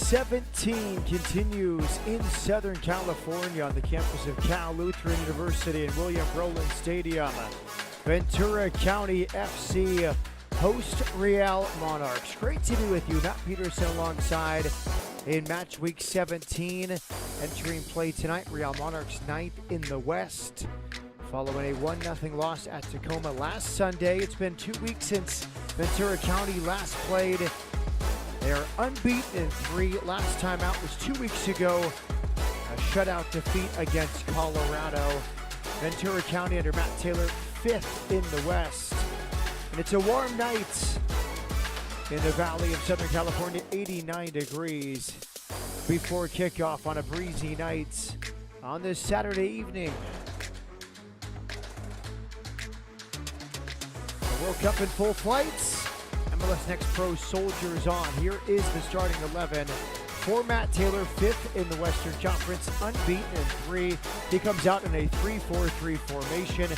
17 continues in Southern California on the campus of Cal Lutheran University and William Rowland Stadium. Ventura County FC host Real Monarchs. Great to be with you. Matt Peterson alongside in match week 17. Entering play tonight, Real Monarchs 9th in the West. Following a 1-0 loss at Tacoma last Sunday. It's been 2 weeks since Ventura County last played. They are unbeaten in 3. Last time out was 2 weeks ago. A shutout defeat against Colorado. Ventura County under Matt Taylor 5th in the West. And it's a warm night in the Valley of Southern California, 89 degrees before kickoff on a breezy night on this Saturday evening. The World Cup in full flight. MLS Next Pro soldiers on. Here is the starting 11 for Matt Taylor, 5th in the Western Conference, unbeaten in 3. He comes out in a 3-4-3 formation.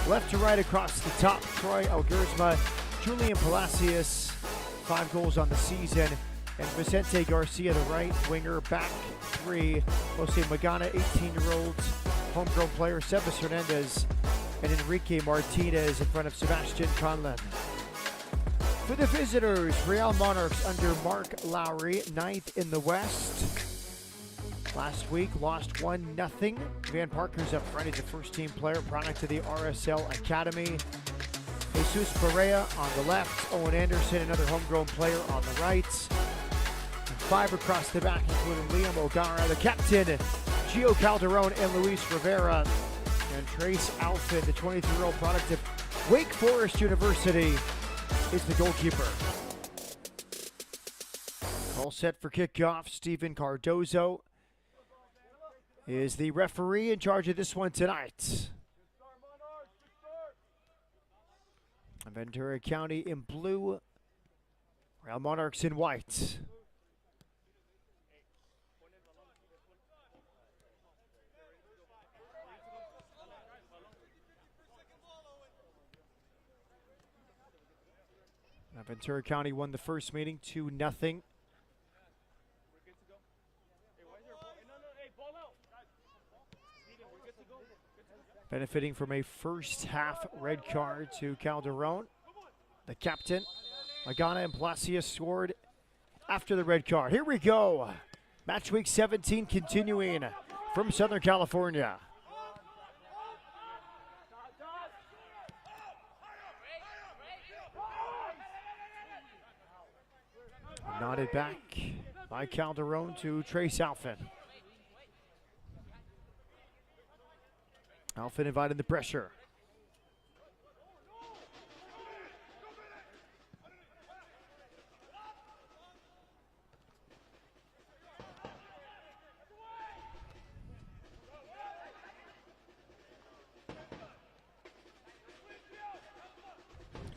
Left to right across the top, Troy Elguerzma, Julian Palacios, 5 goals on the season, and Vicente Garcia, the right winger, back 3. Jose Magana, 18-year-olds, homegrown player, Sebas Hernandez, and Enrique Martinez in front of Sebastian Conlon. For the visitors, Real Monarchs under Mark Lowry, 9th in the West. Last week, lost 1-0. Van Parker's up front. He's a first-team player, product of the RSL Academy. Jesus Perea on the left. Owen Anderson, another homegrown player, on the right. And 5 across the back, including Liam O'Gara, the captain, Gio Calderon, and Luis Rivera. And Trace Alfin, the 23-year-old product of Wake Forest University, is the goalkeeper. All set for kickoff. Steven Cardozo is the referee in charge of this one tonight. Ventura County in blue, Real Monarchs in white. Now Ventura County won the first meeting 2-0. Benefiting from a first half red card to Calderon. The captain, Magana and Palacios scored after the red card. Here we go. Match week 17 continuing from Southern California. Nodded back by Calderon to Trace Alfin. Alfin invited the pressure.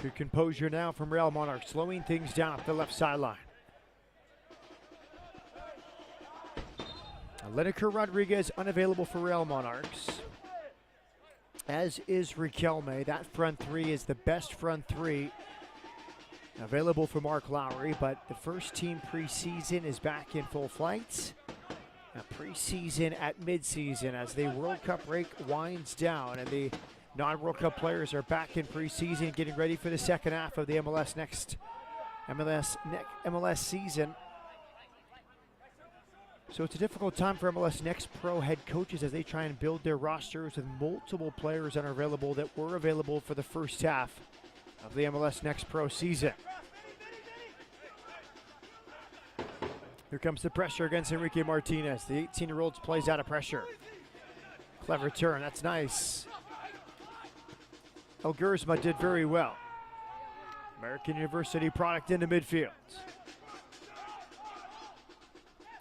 Good composure now from Real Monarchs, slowing things down up the left sideline. Lineker Rodriguez unavailable for Real Monarchs, as is Riquelme. That front 3 is the best front 3 available for Mark Lowry, but the first team preseason is back in full flight. Now preseason at midseason as the World Cup break winds down and the non-World Cup players are back in preseason getting ready for the second half of the MLS season. So it's a difficult time for MLS Next Pro head coaches as they try and build their rosters with multiple players unavailable that were available for the first half of the MLS Next Pro season. Here comes the pressure against Enrique Martinez. The 18-year-old plays out of pressure. Clever turn, that's nice. Elguerzma did very well. American University product into midfield.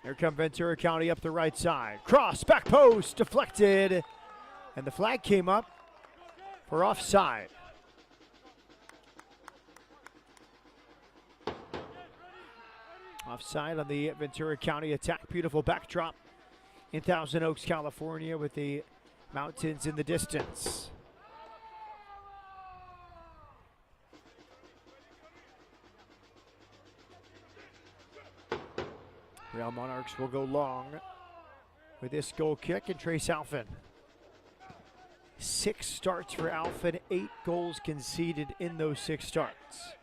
Here come Ventura County up the right side. Cross, back post, deflected. And the flag came up for offside. Offside on the Ventura County attack. Beautiful backdrop in Thousand Oaks, California with the mountains in the distance. Real Monarchs will go long with this goal kick and Trace Alfin. 6 starts for Alfin, 8 goals conceded in those 6 starts.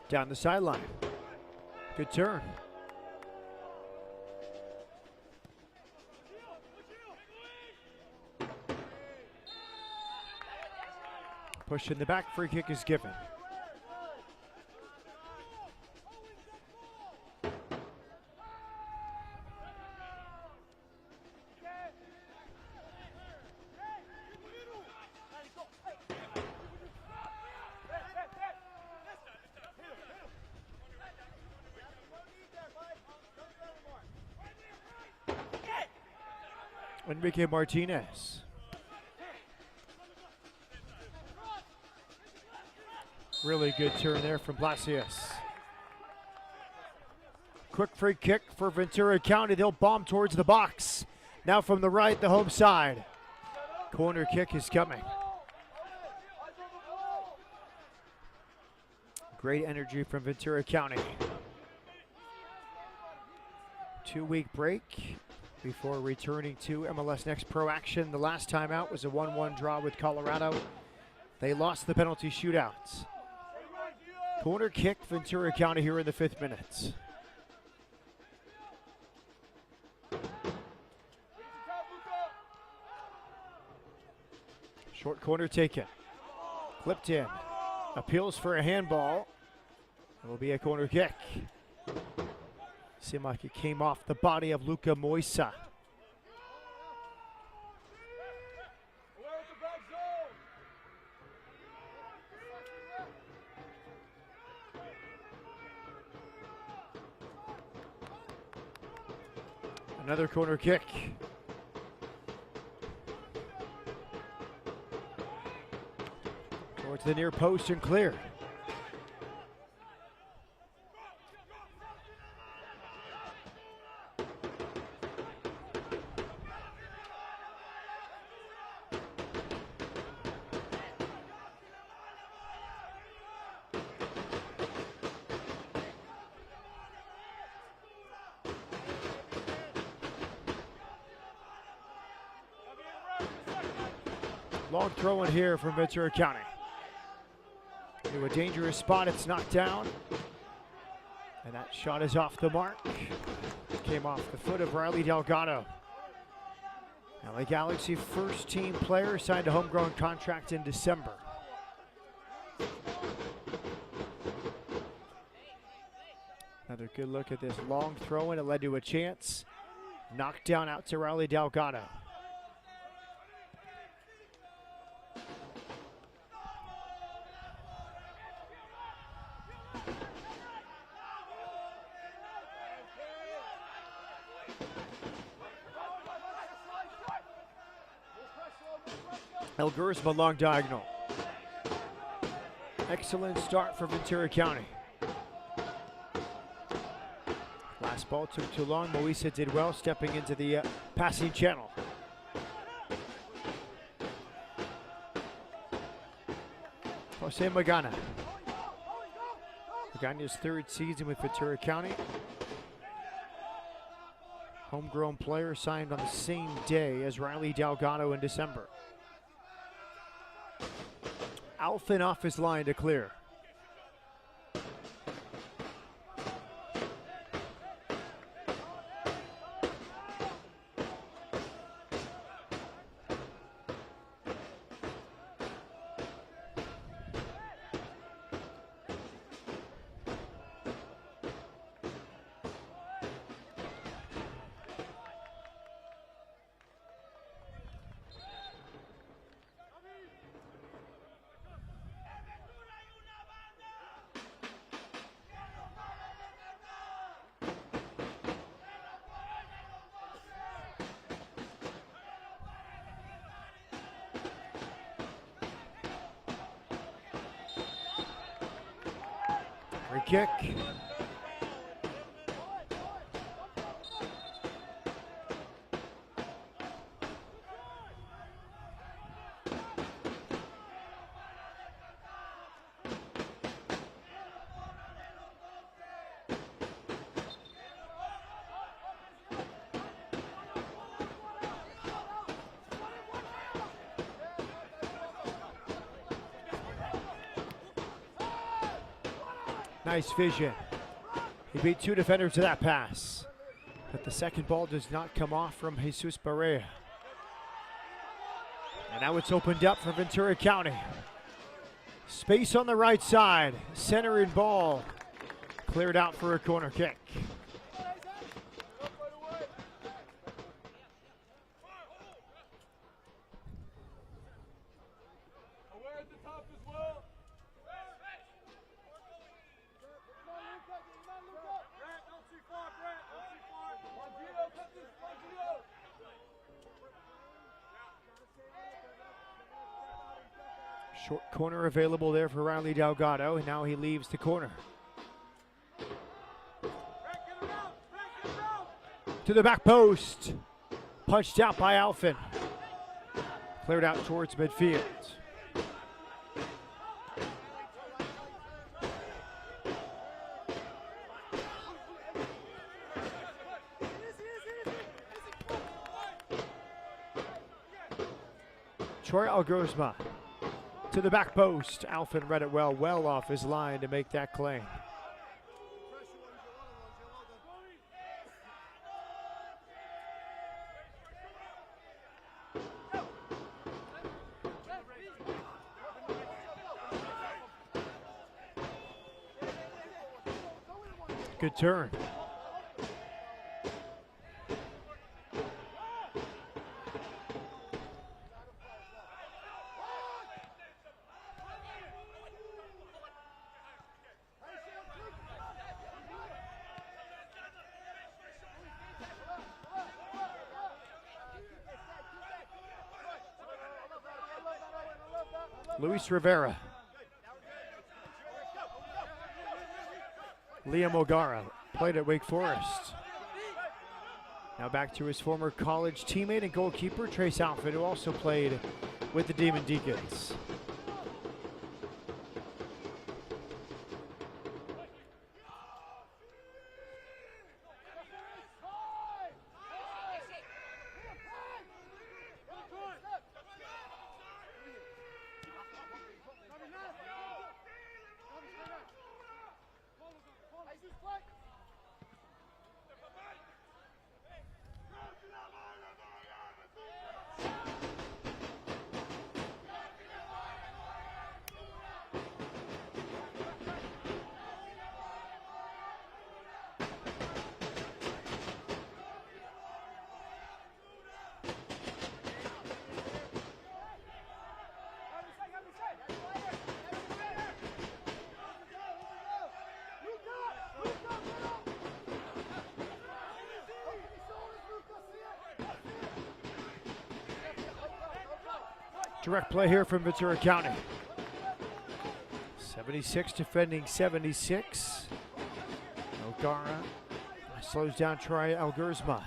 Down the sideline. Good turn. Push in the back, free kick is given. Enrique Martinez. Really good turn there from Blasius. Quick free kick for Ventura County. They'll bomb towards the box. Now from the right, the home side. Corner kick is coming. Great energy from Ventura County. 2-week break before returning to MLS Next Pro action. The last time out was a 1-1 draw with Colorado. They lost the penalty shootouts. Corner kick, Ventura County here in the 5th minute. Short corner taken. Clipped in. Appeals for a handball. It will be a corner kick. Seemed like it came off the body of Luca Moisa. Another corner kick. Towards the near post and cleared. Long throw in here from Ventura County. Into a dangerous spot, it's knocked down. And that shot is off the mark. Came off the foot of Riley Delgado. LA Galaxy first team player, signed a homegrown contract in December. Another good look at this long throw in. It led to a chance. Knocked down out to Riley Delgado. El Gursma long diagonal. Excellent start for Ventura County. Last ball took too long. Moisa did well, stepping into the passing channel. Jose Magana. Magana's 3rd season with Ventura County. Homegrown player signed on the same day as Riley Delgado in December. Alfin off his line to clear. Free kick. Nice vision. He beat two defenders to that pass. But the second ball does not come off from Jesus Barea. And now it's opened up for Ventura County. Space on the right side. Center in ball. Cleared out for a corner kick. Short corner available there for Riley Delgado, and now he leaves the corner. To the back post. Punched out by Alfin. Cleared out towards midfield. Troy Algersma to the back post. Alfin read it well off his line to make that claim. Good turn. Luis Rivera. Liam O'Gara played at Wake Forest. Now back to his former college teammate and goalkeeper, Trace Alfin, who also played with the Demon Deacons. Direct play here from Ventura County. 76 defending 76. O'Gara slows down Troy Algersma.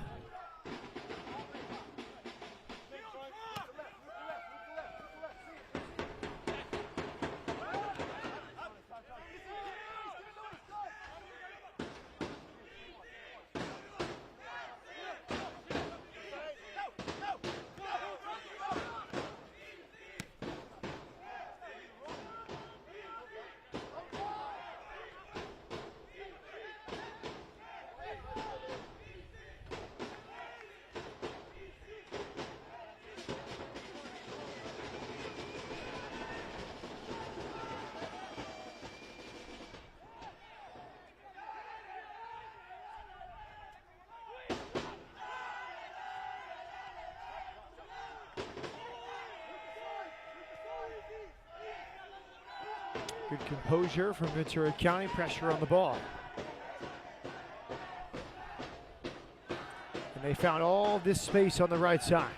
Good composure from Ventura County, pressure on the ball. And they found all this space on the right side.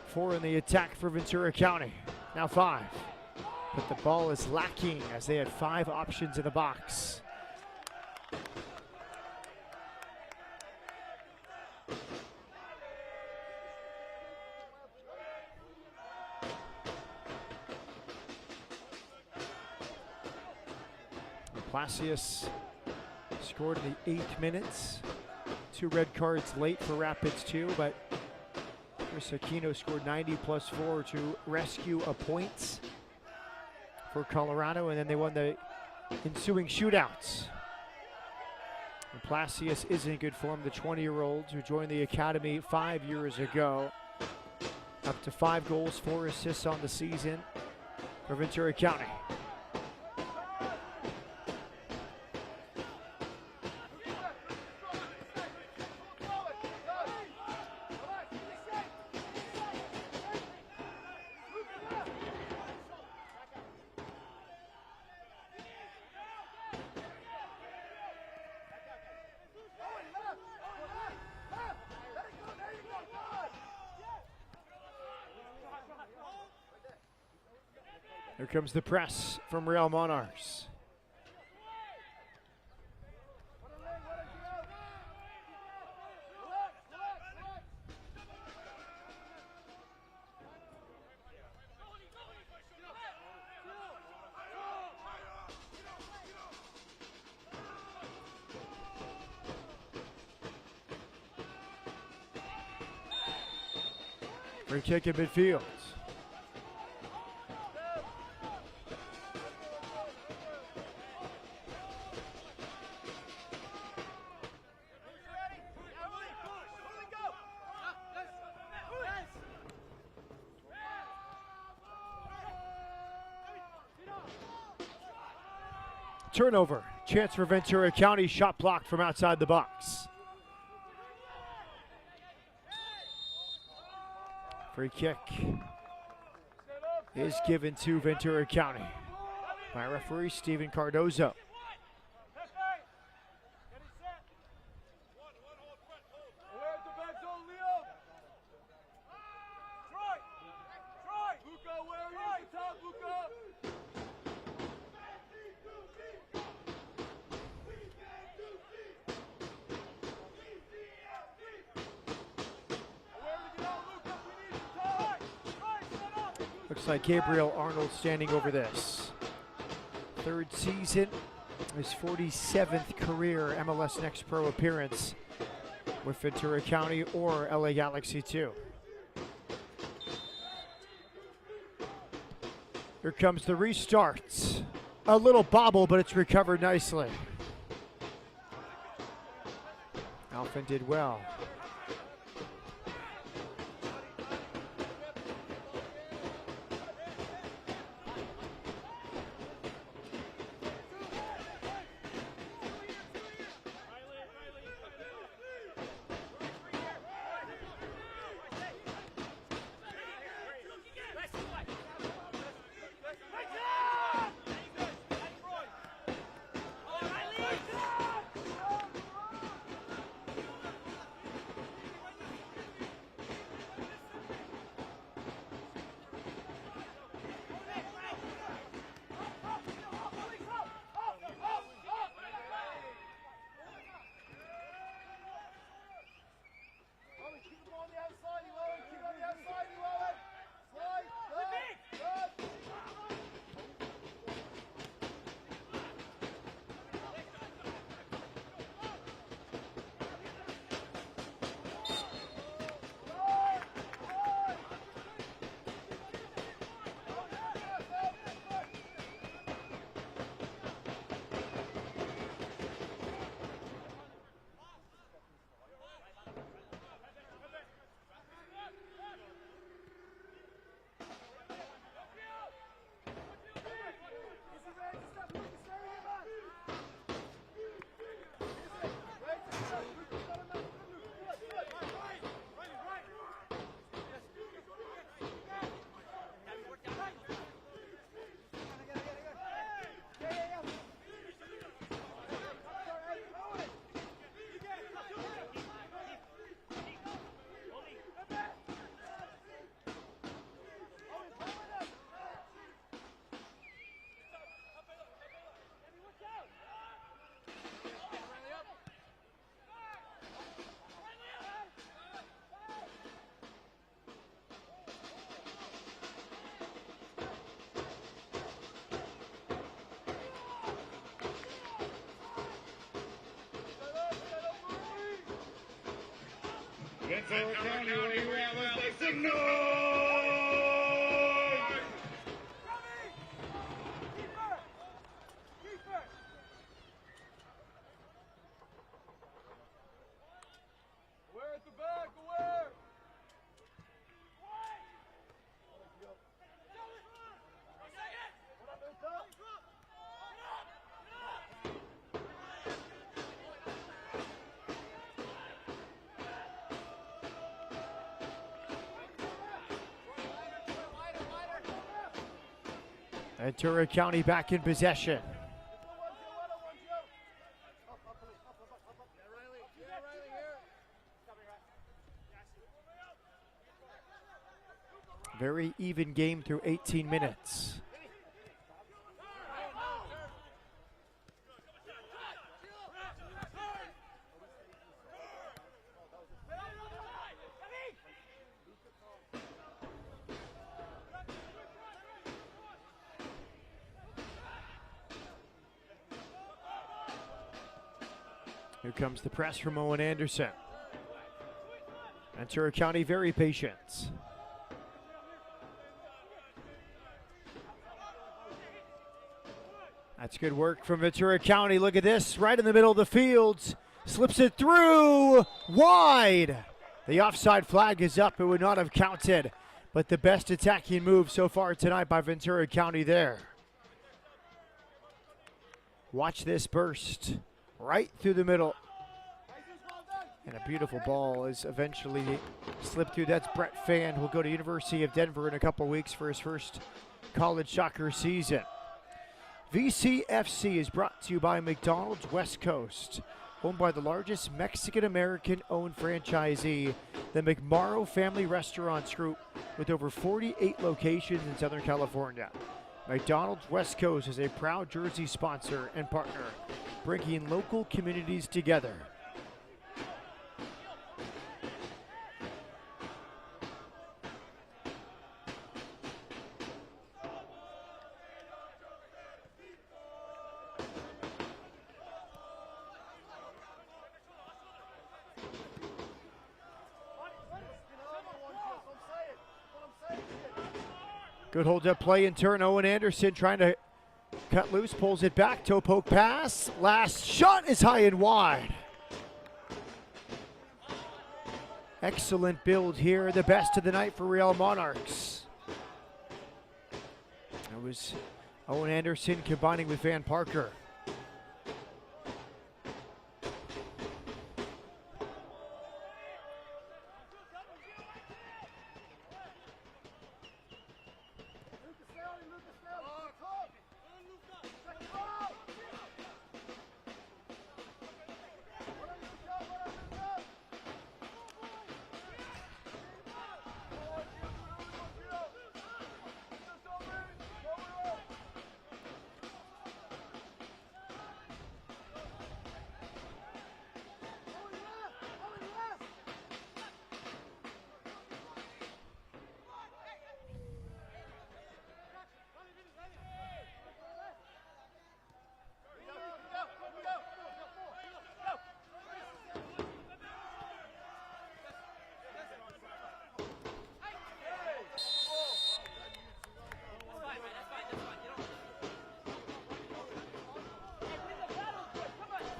4 in the attack for Ventura County, now 5. But the ball is lacking as they had 5 options in the box. Palacios scored in the 8th minutes. 2 red cards late for Rapids too, but Chris Aquino scored 90+4 to rescue a point for Colorado, and then they won the ensuing shootouts. And Palacios is in good form, the 20-year-old who joined the academy 5 years ago. Up to 5 goals, 4 assists on the season for Ventura County. Here comes the press from Real Monarchs. Free kick in midfield. Turnover, chance for Ventura County, shot blocked from outside the box. Free kick is given to Ventura County by referee Steven Cardozo. Looks like Gabriel Arnold standing over this. 3rd season, his 47th career MLS Next Pro appearance with Ventura County or LA Galaxy 2. Here comes the restart. A little bobble, but it's recovered nicely. Alphen did well. Ventura County, where you at? Let's make some noise! Aware at the back, aware! Ventura County back in possession. Very even game through 18 minutes. Here comes the press from Owen Anderson. Ventura County very patient. That's good work from Ventura County. Look at this, right in the middle of the field. Slips it through, wide. The offside flag is up. It would not have counted, but the best attacking move so far tonight by Ventura County there. Watch this burst. Right through the middle. And a beautiful ball is eventually slipped through. That's Brett Fan, who will go to University of Denver in a couple weeks for his first college soccer season. VCFC is brought to you by McDonald's West Coast, owned by the largest Mexican-American owned franchisee, the McMorrow Family Restaurants Group, with over 48 locations in Southern California. McDonald's West Coast is a proud Jersey sponsor and partner, bringing local communities together. Good hold-up play in turn. Owen Anderson trying to cut loose, pulls it back, toe poke pass. Last shot is high and wide. Excellent build here, the best of the night for Real Monarchs. That was Owen Anderson combining with Van Parker.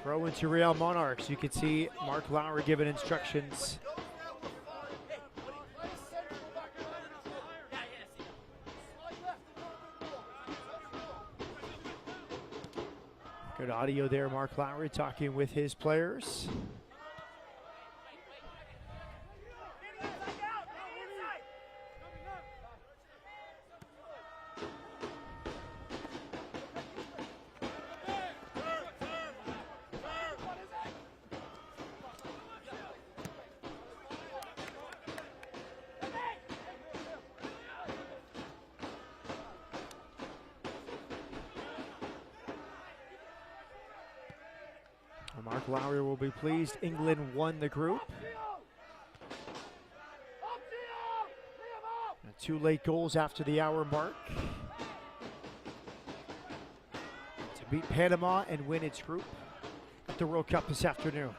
Throw into Real Monarchs. You can see Mark Lowry giving instructions. Good audio there, Mark Lowry talking with his players. Mark Lowry will be pleased. England won the group. And 2 late goals after the hour mark to beat Panama and win its group at the World Cup this afternoon.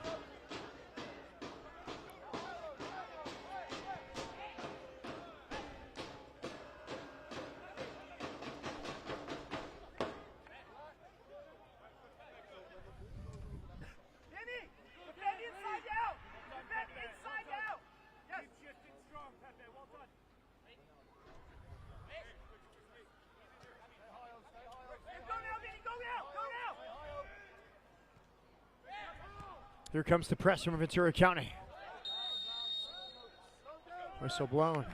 Here comes the press from Ventura County. Whistle blown.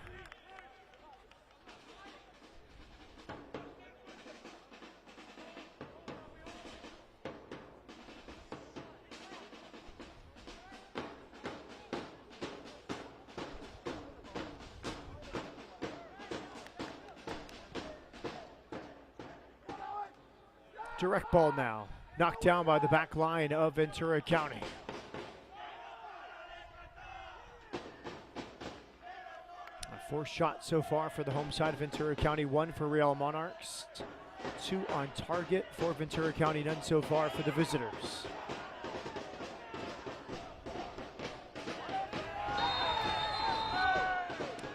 Direct ball now. Knocked down by the back line of Ventura County. Four shots so far for the home side of Ventura County, one for Real Monarchs. Two on target for Ventura County, none so far for the visitors.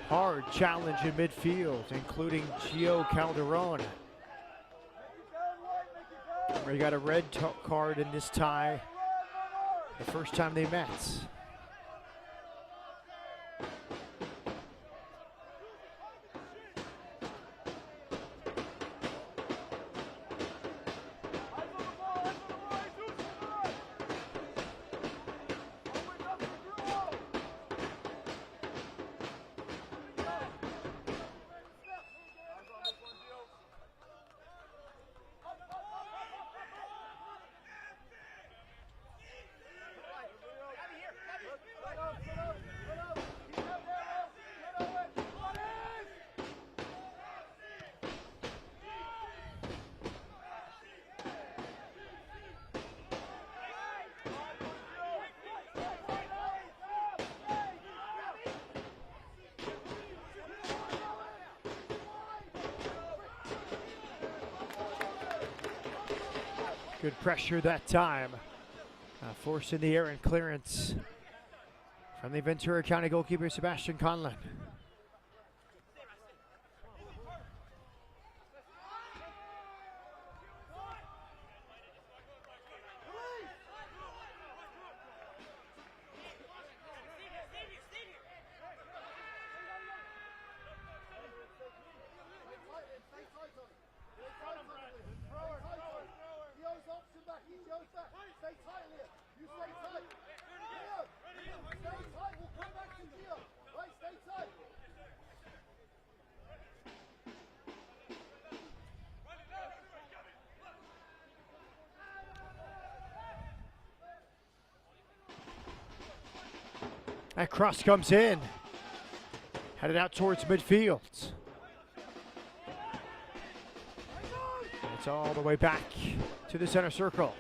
Hard challenge in midfield, including Gio Calderon. He got a red card in this tie the first time they met. Good pressure that time. Force in the air and clearance from the Ventura County goalkeeper, Sebastian Conlon. That cross comes in. Headed out towards midfield. And it's all the way back to the center circle.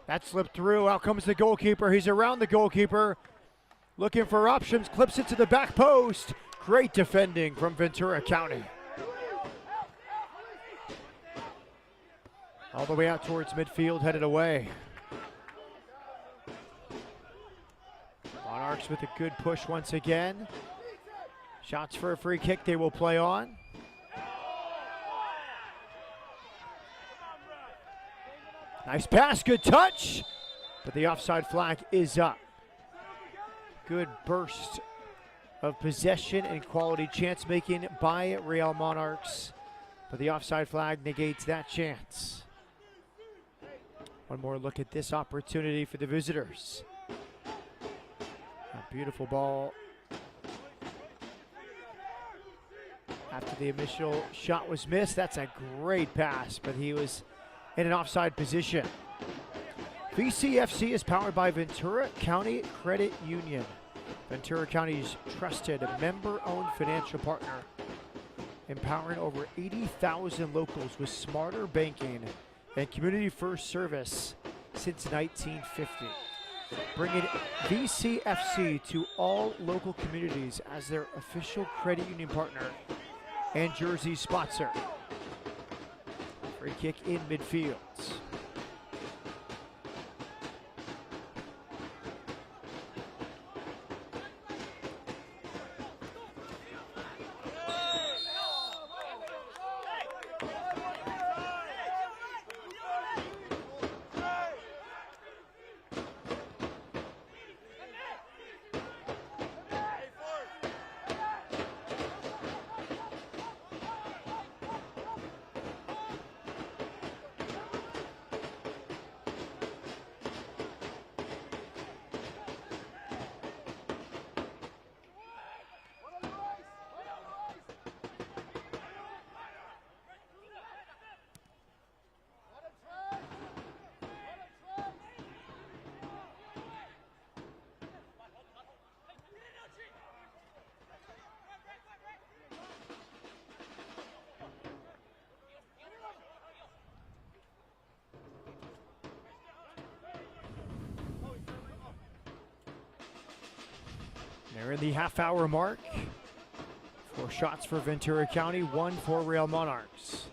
That slipped through. Out comes the goalkeeper. He's around the goalkeeper. Looking for options. Clips it to the back post. Great defending from Ventura County. All the way out towards midfield, headed away. Monarchs with a good push once again. Shots for a free kick they will play on. Nice pass, good touch, but the offside flag is up. Good burst of possession and quality chance making by Real Monarchs, but the offside flag negates that chance. One more look at this opportunity for the visitors. A beautiful ball. After the initial shot was missed, that's a great pass, but he was in an offside position. VCFC is powered by Ventura County Credit Union, Ventura County's trusted member-owned financial partner, empowering over 80,000 locals with smarter banking and community-first service since 1950. Bringing VCFC to all local communities as their official credit union partner and jersey sponsor. Free kick in midfield. They're in the half-hour mark. 4 shots for Ventura County, 1 for Real Monarchs.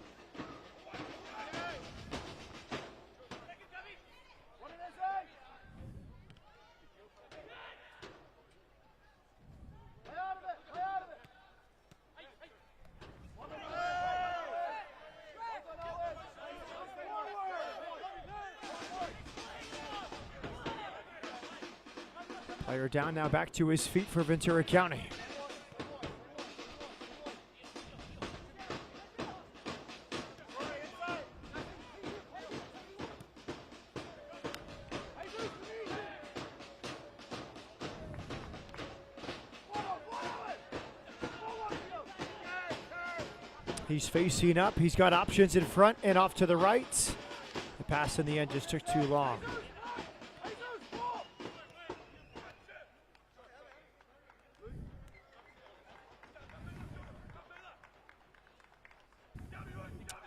Player down, now back to his feet for Ventura County. He's facing up, he's got options in front and off to the right. The pass in the end just took too long.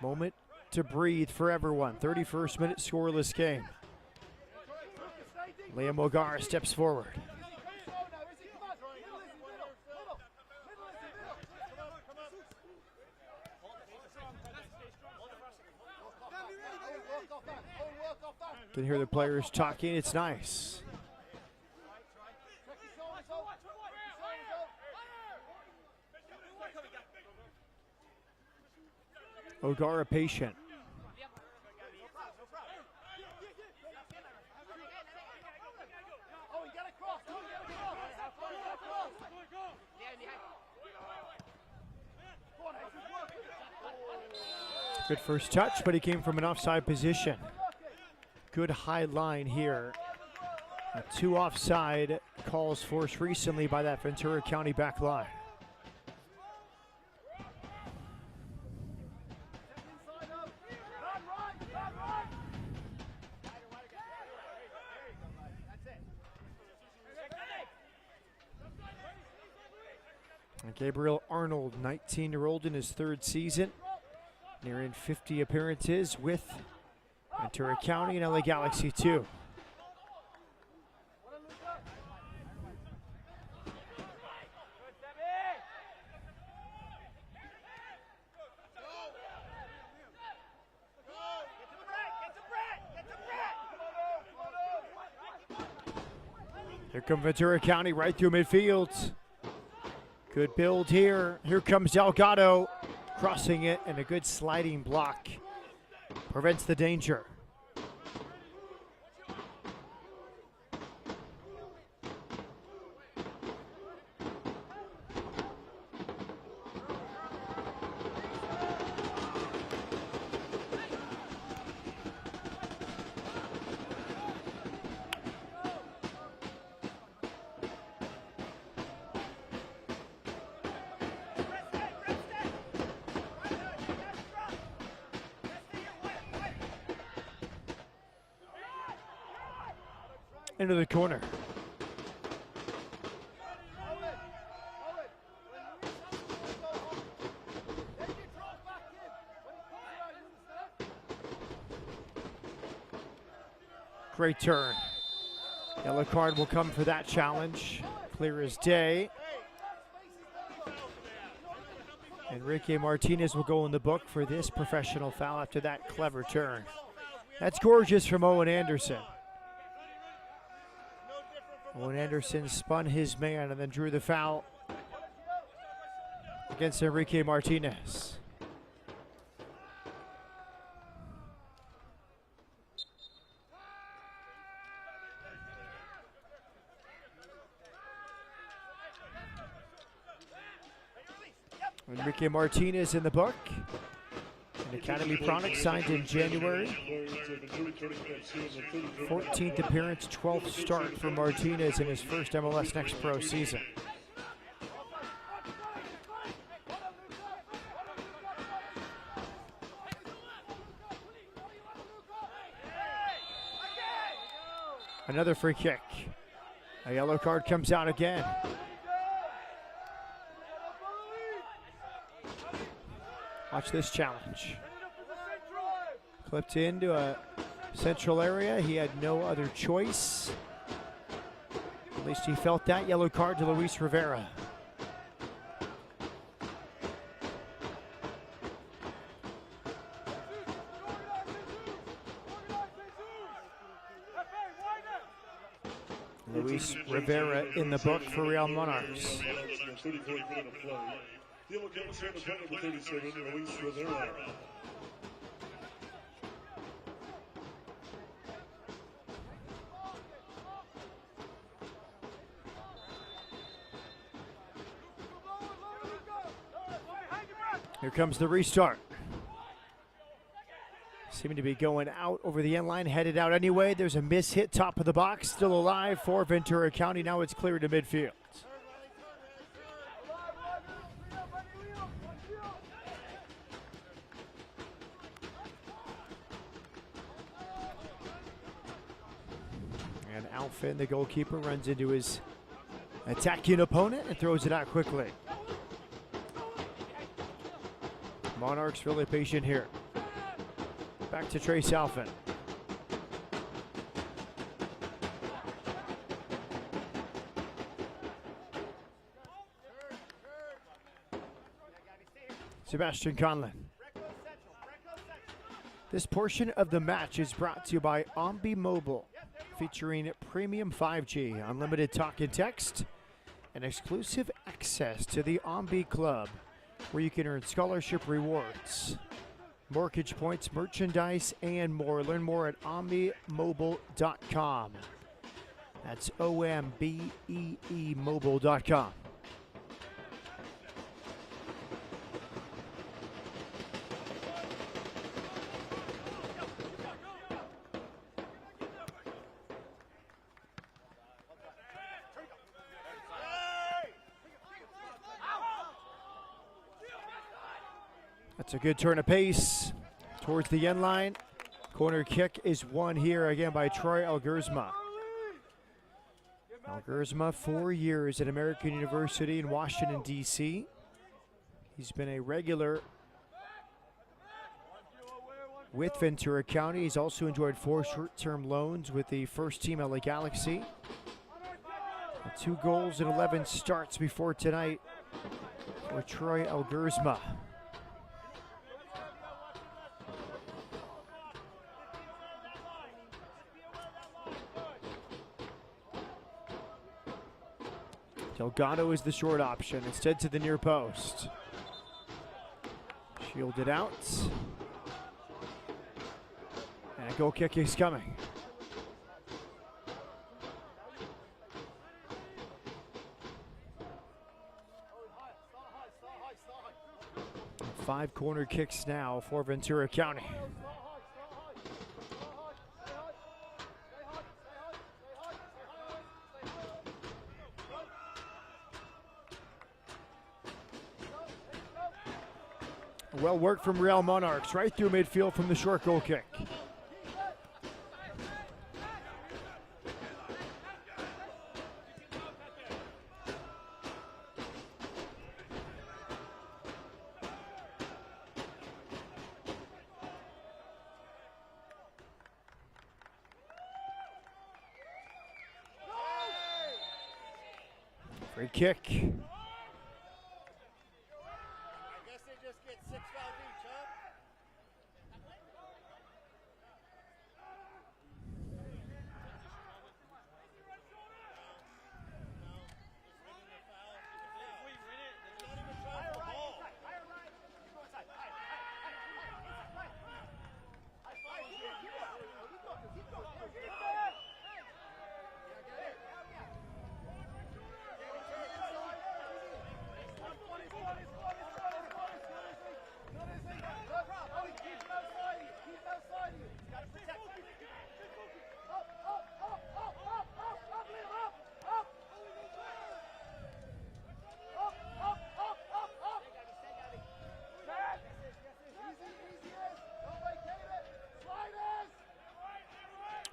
Moment to breathe for everyone. 31st minute scoreless game. Liam O'Gara steps forward. Can hear the players talking. It's nice. O'Gara patient. Good first touch, but he came from an offside position. Good high line here. 2 offside calls forced recently by that Ventura County back line. Gabriel Arnold, 19-year-old in his 3rd season, nearing 50 appearances with Ventura County and LA Galaxy 2. Here comes Ventura County right through midfield. Good build here. Here comes Delgado, crossing it, and a good sliding block prevents the danger. Into the corner. Great turn. Yellow card will come for that challenge. Clear as day. Enrique Martinez will go in the book for this professional foul after that clever turn. That's gorgeous from Owen Anderson. Owen Anderson spun his man and then drew the foul against Enrique Martinez. Enrique Martinez in the book. An Academy product signed in January. 14th appearance, 12th start for Martinez in his first MLS Next Pro season. Another free kick. A yellow card comes out again. Watch this challenge. Clipped into a central area. He had no other choice. At least he felt that yellow card to Luis Rivera. Luis Rivera in the book for Real Monarchs. Here comes the restart. Seeming to be going out over the end line, headed out anyway. There's a miss hit, top of the box, still alive for Ventura County. Now it's cleared to midfield. And Alfin, the goalkeeper, runs into his attacking opponent and throws it out quickly. Monarchs really patient here. Back to Trace Alfin. Sebastian Conlon. This portion of the match is brought to you by Ombi Mobile, featuring premium 5G, unlimited talk and text, and exclusive access to the Ombi Club, where you can earn scholarship rewards, mortgage points, merchandise, and more. Learn more at ombimobile.com. That's O-M-B-E-E mobile.com. That's a good turn of pace towards the end line. Corner kick is won here again by Troy Alguerzma. Alguerzma, 4 years at American University in Washington, D.C. He's been a regular with Ventura County. He's also enjoyed 4 short-term loans with the first team LA Galaxy. 2 goals and 11 starts before tonight for Troy Alguerzma. Delgado is the short option, instead to the near post. Shielded out. And a goal kick is coming. Five corner kicks now for Ventura County. Well worked from Real Monarchs, right through midfield from the short goal kick. Free kick.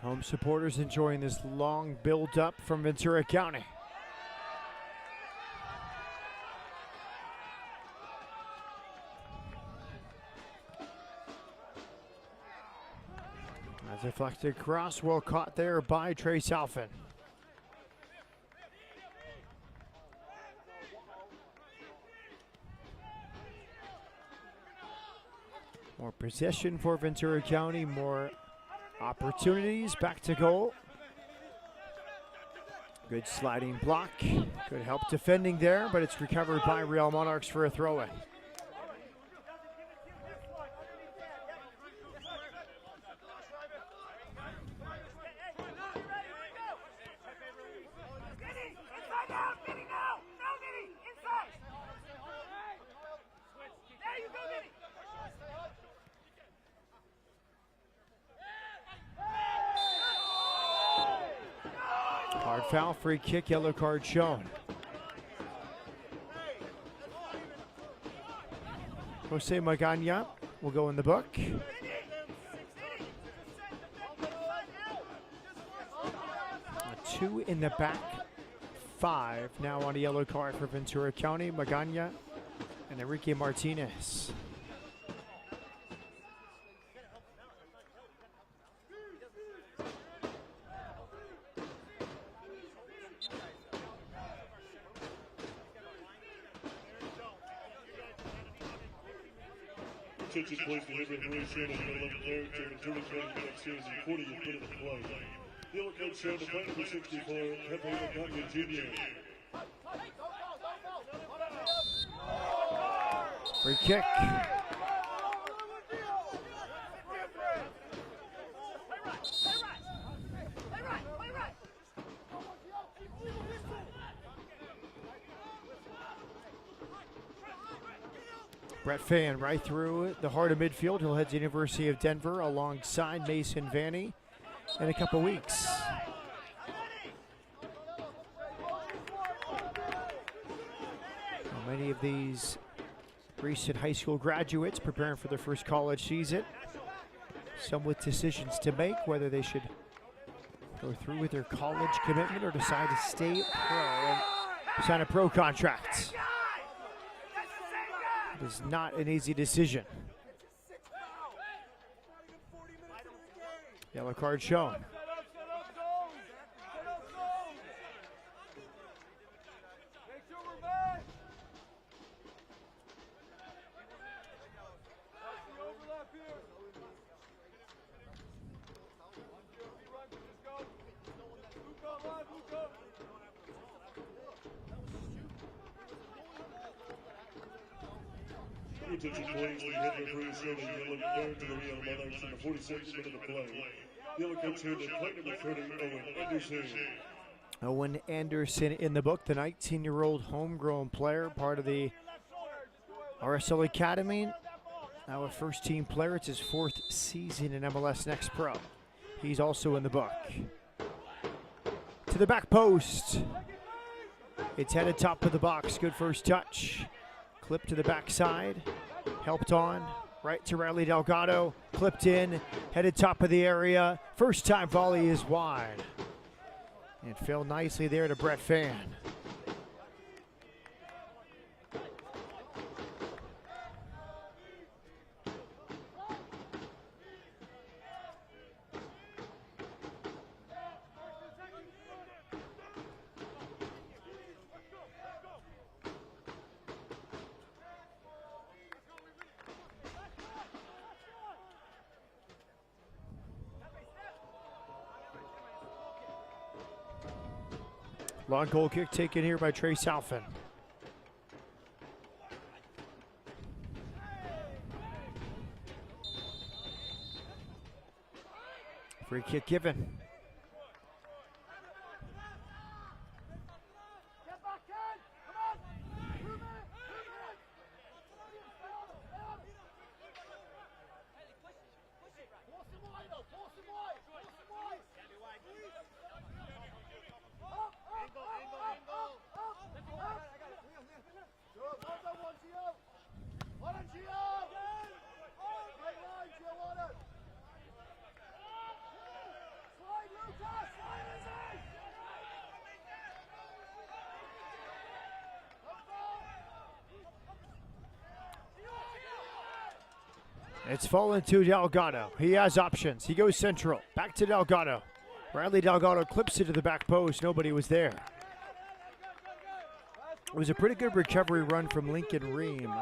Home supporters enjoying this long build-up from Ventura County. As a deflected cross, well caught there by Trace Alfin. More possession for Ventura County, more opportunities, back to goal. Good sliding block, good help defending there, but it's recovered by Real Monarchs for a throw-in. Hard foul, free kick, yellow card shown. Jose Magana will go in the book. A 2 in the back, 5 now on a yellow card for Ventura County. Magana and Enrique Martinez. Takes place in the referee shown on the 11th player to Ventura County next series and 40th minute of play. Yellow card shown to play number 64, Pepe Magana Jr. Free kick. Brett Fan right through the heart of midfield. He'll head to the University of Denver alongside Mason Vanny in a couple weeks. Many of these recent high school graduates preparing for their first college season. Some with decisions to make, whether they should go through with their college commitment or decide to stay pro and sign a pro contract. It is not an easy decision. Yellow card shown. Attention please, we have the referee shown on the 11th player to the Real Monarchs in the 42nd minute of play. Yellow card shown to play number 30, Owen Anderson. Owen Anderson in the book, the 19-year-old homegrown player, part of the RSL Academy. Now a first-team player. It's his 4th season in MLS Next Pro. He's also in the book. To the back post. It's headed top of the box. Good first touch. Clip to the backside. Helped on. Right to Riley Delgado. Clipped in. Headed top of the area. First time volley is wide. And fell nicely there to Brett Fan. Long goal kick taken here by Trey Salfin. Free kick given. It's fallen to Delgado. He has options. He goes central. Back to Delgado. Riley Delgado clips it to the back post. Nobody was there. It was a pretty good recovery run from Lincoln Ream.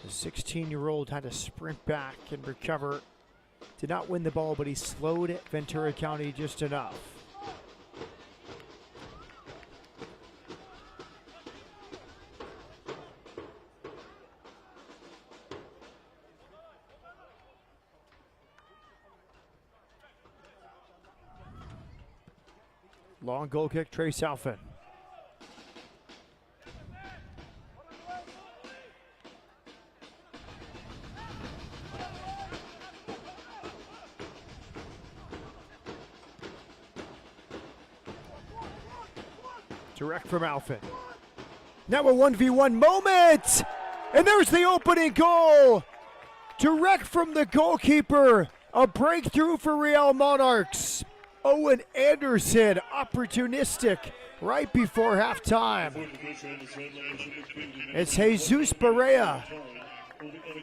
The 16-year-old had to sprint back and recover. Did not win the ball, but he slowed Ventura County just enough. Long goal kick, Trace Alphin. Direct from Alphin. Now a 1v1 moment! And there's the opening goal! Direct from the goalkeeper. A breakthrough for Real Monarchs. Owen Anderson, opportunistic right before halftime. It's Jesus Barea.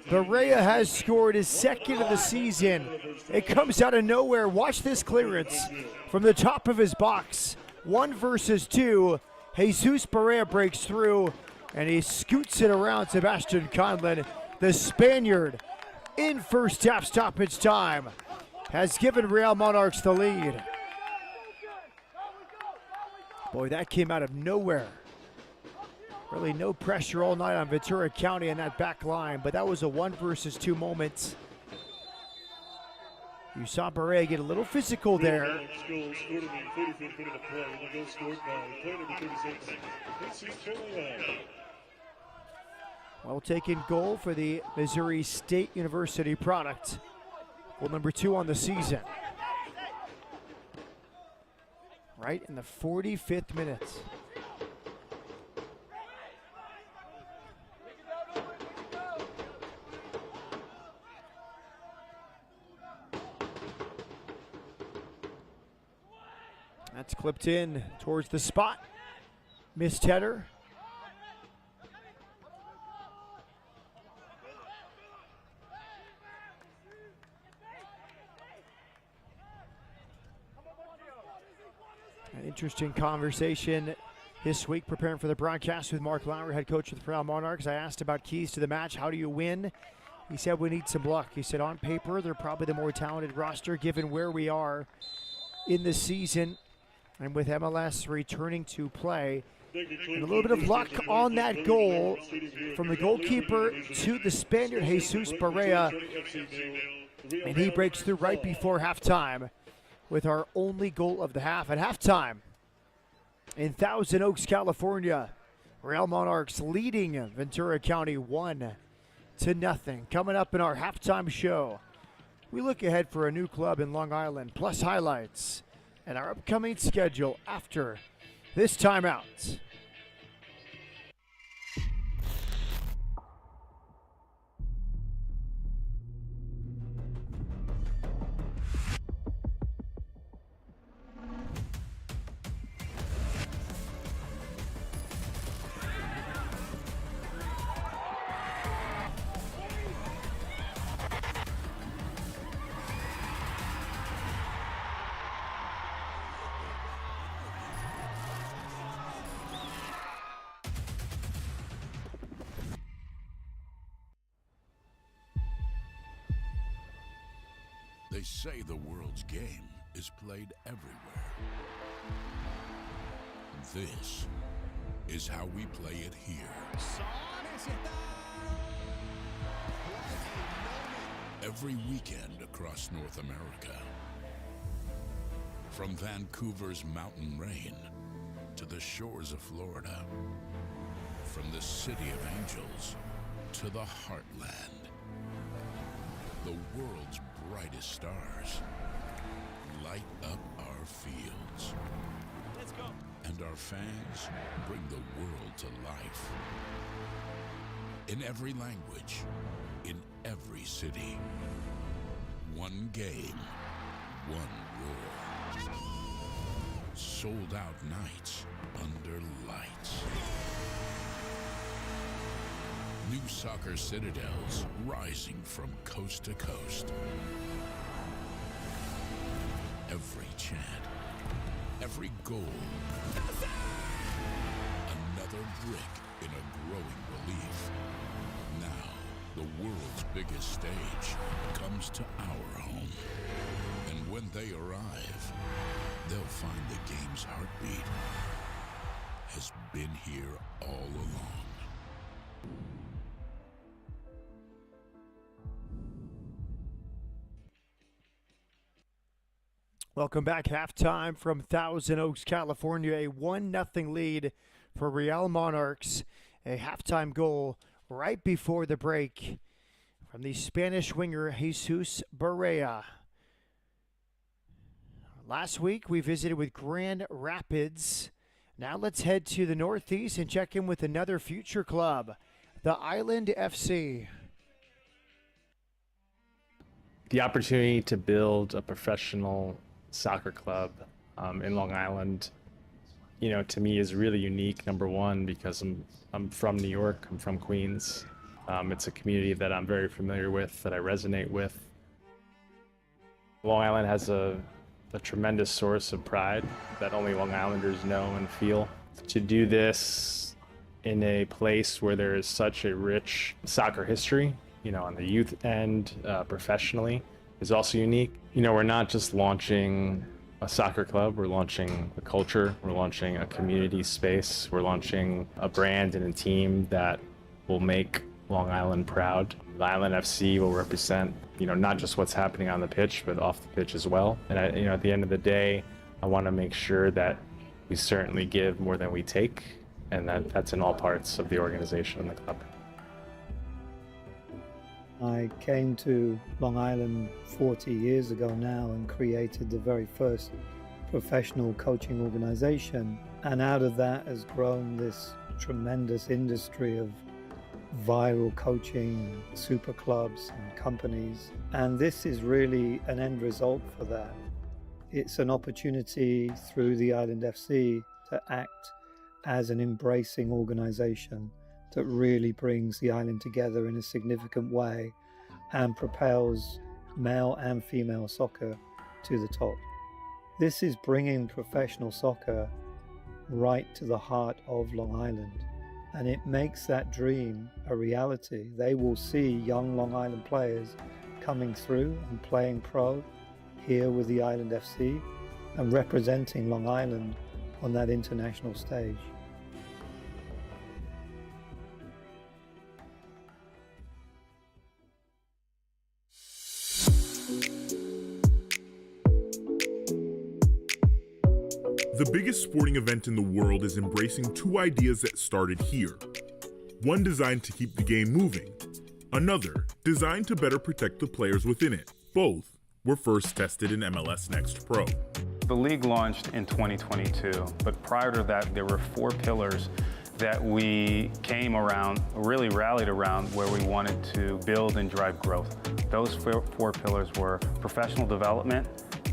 Barea has scored his second of the season. It comes out of nowhere. Watch this clearance from the top of his box. 1 versus 2. Jesus Barea breaks through, and he scoots it around Sebastian Conlon. The Spaniard, in first half stoppage time, has given Real Monarchs the lead. Boy, that came out of nowhere. Really no pressure all night on Ventura County in that back line, but that was a 1 versus 2 moment. You saw Barea get a little physical there. Well taken goal for the Missouri State University product. Goal number 2 on the season. Right in the 45th minute. That's clipped in towards the spot. Missed header. An interesting conversation this week preparing for the broadcast with Mark Lowry, head coach of the Real Monarchs. I asked about keys to the match. How do you win? He said we need some luck. He said on paper they're probably the more talented roster given where we are in the season. And with MLS returning to play, and a little bit of luck on that goal from the goalkeeper to the Spaniard, Jesus Barea. And he breaks through right before halftime with our only goal of the half. At halftime in Thousand Oaks, California, Real Monarchs leading Ventura County 1-0. Coming up in our halftime show, we look ahead for a new club in Long Island, plus highlights and our upcoming schedule after this timeout. They say the world's game is played everywhere. This is how we play it here. Every weekend across North America. From Vancouver's mountain rain to the shores of Florida. From the City of Angels to the Heartland. The world's brightest stars light up our fields. Let's go. And our fans bring the world to life. In every language, in every city. One game, one roar. Sold out nights under lights. New soccer citadels rising from coast to coast. Every chant, every goal, another brick in a growing relief. Now, the biggest stage comes to our home. And when they arrive, they'll find the game's heartbeat has been here all along. Welcome back. Halftime from Thousand Oaks, California. A 1-0 lead for Real Monarchs. A halftime goal right before the break from the Spanish winger Jesus Barea. Last week we visited with Grand Rapids. Now let's head to the Northeast and check in with another future club, the Island FC. The opportunity to build a professional soccer club in Long Island, to me is really unique. Number one, because I'm from New York, I'm from Queens. It's a community that I'm very familiar with, that I resonate with. Long Island has a tremendous source of pride that only Long Islanders know and feel. To do this in a place where there is such a rich soccer history, on the youth end, professionally, is also unique. We're not just launching a soccer club, we're launching a culture, we're launching a community space, we're launching a brand and a team that will make Long Island proud. The Island FC will represent, not just what's happening on the pitch, but off the pitch as well. And at the end of the day, I want to make sure that we certainly give more than we take, and that's in all parts of the organization and the club. I came to Long Island 40 years ago now and created the very first professional coaching organization. And out of that has grown this tremendous industry of viral coaching, super clubs and companies. And this is really an end result for that. It's an opportunity through the Island FC to act as an embracing organization that really brings the island together in a significant way and propels male and female soccer to the top. This is bringing professional soccer right to the heart of Long Island, and it makes that dream a reality. They will see young Long Island players coming through and playing pro here with the Island FC and representing Long Island on that international stage. The biggest sporting event in the world is embracing two ideas that started here. One designed to keep the game moving, another designed to better protect the players within it. Both were first tested in MLS Next Pro. The league launched in 2022, but prior to that, there were 4 pillars that we came around, really rallied around, where we wanted to build and drive growth. Those 4 pillars were professional development,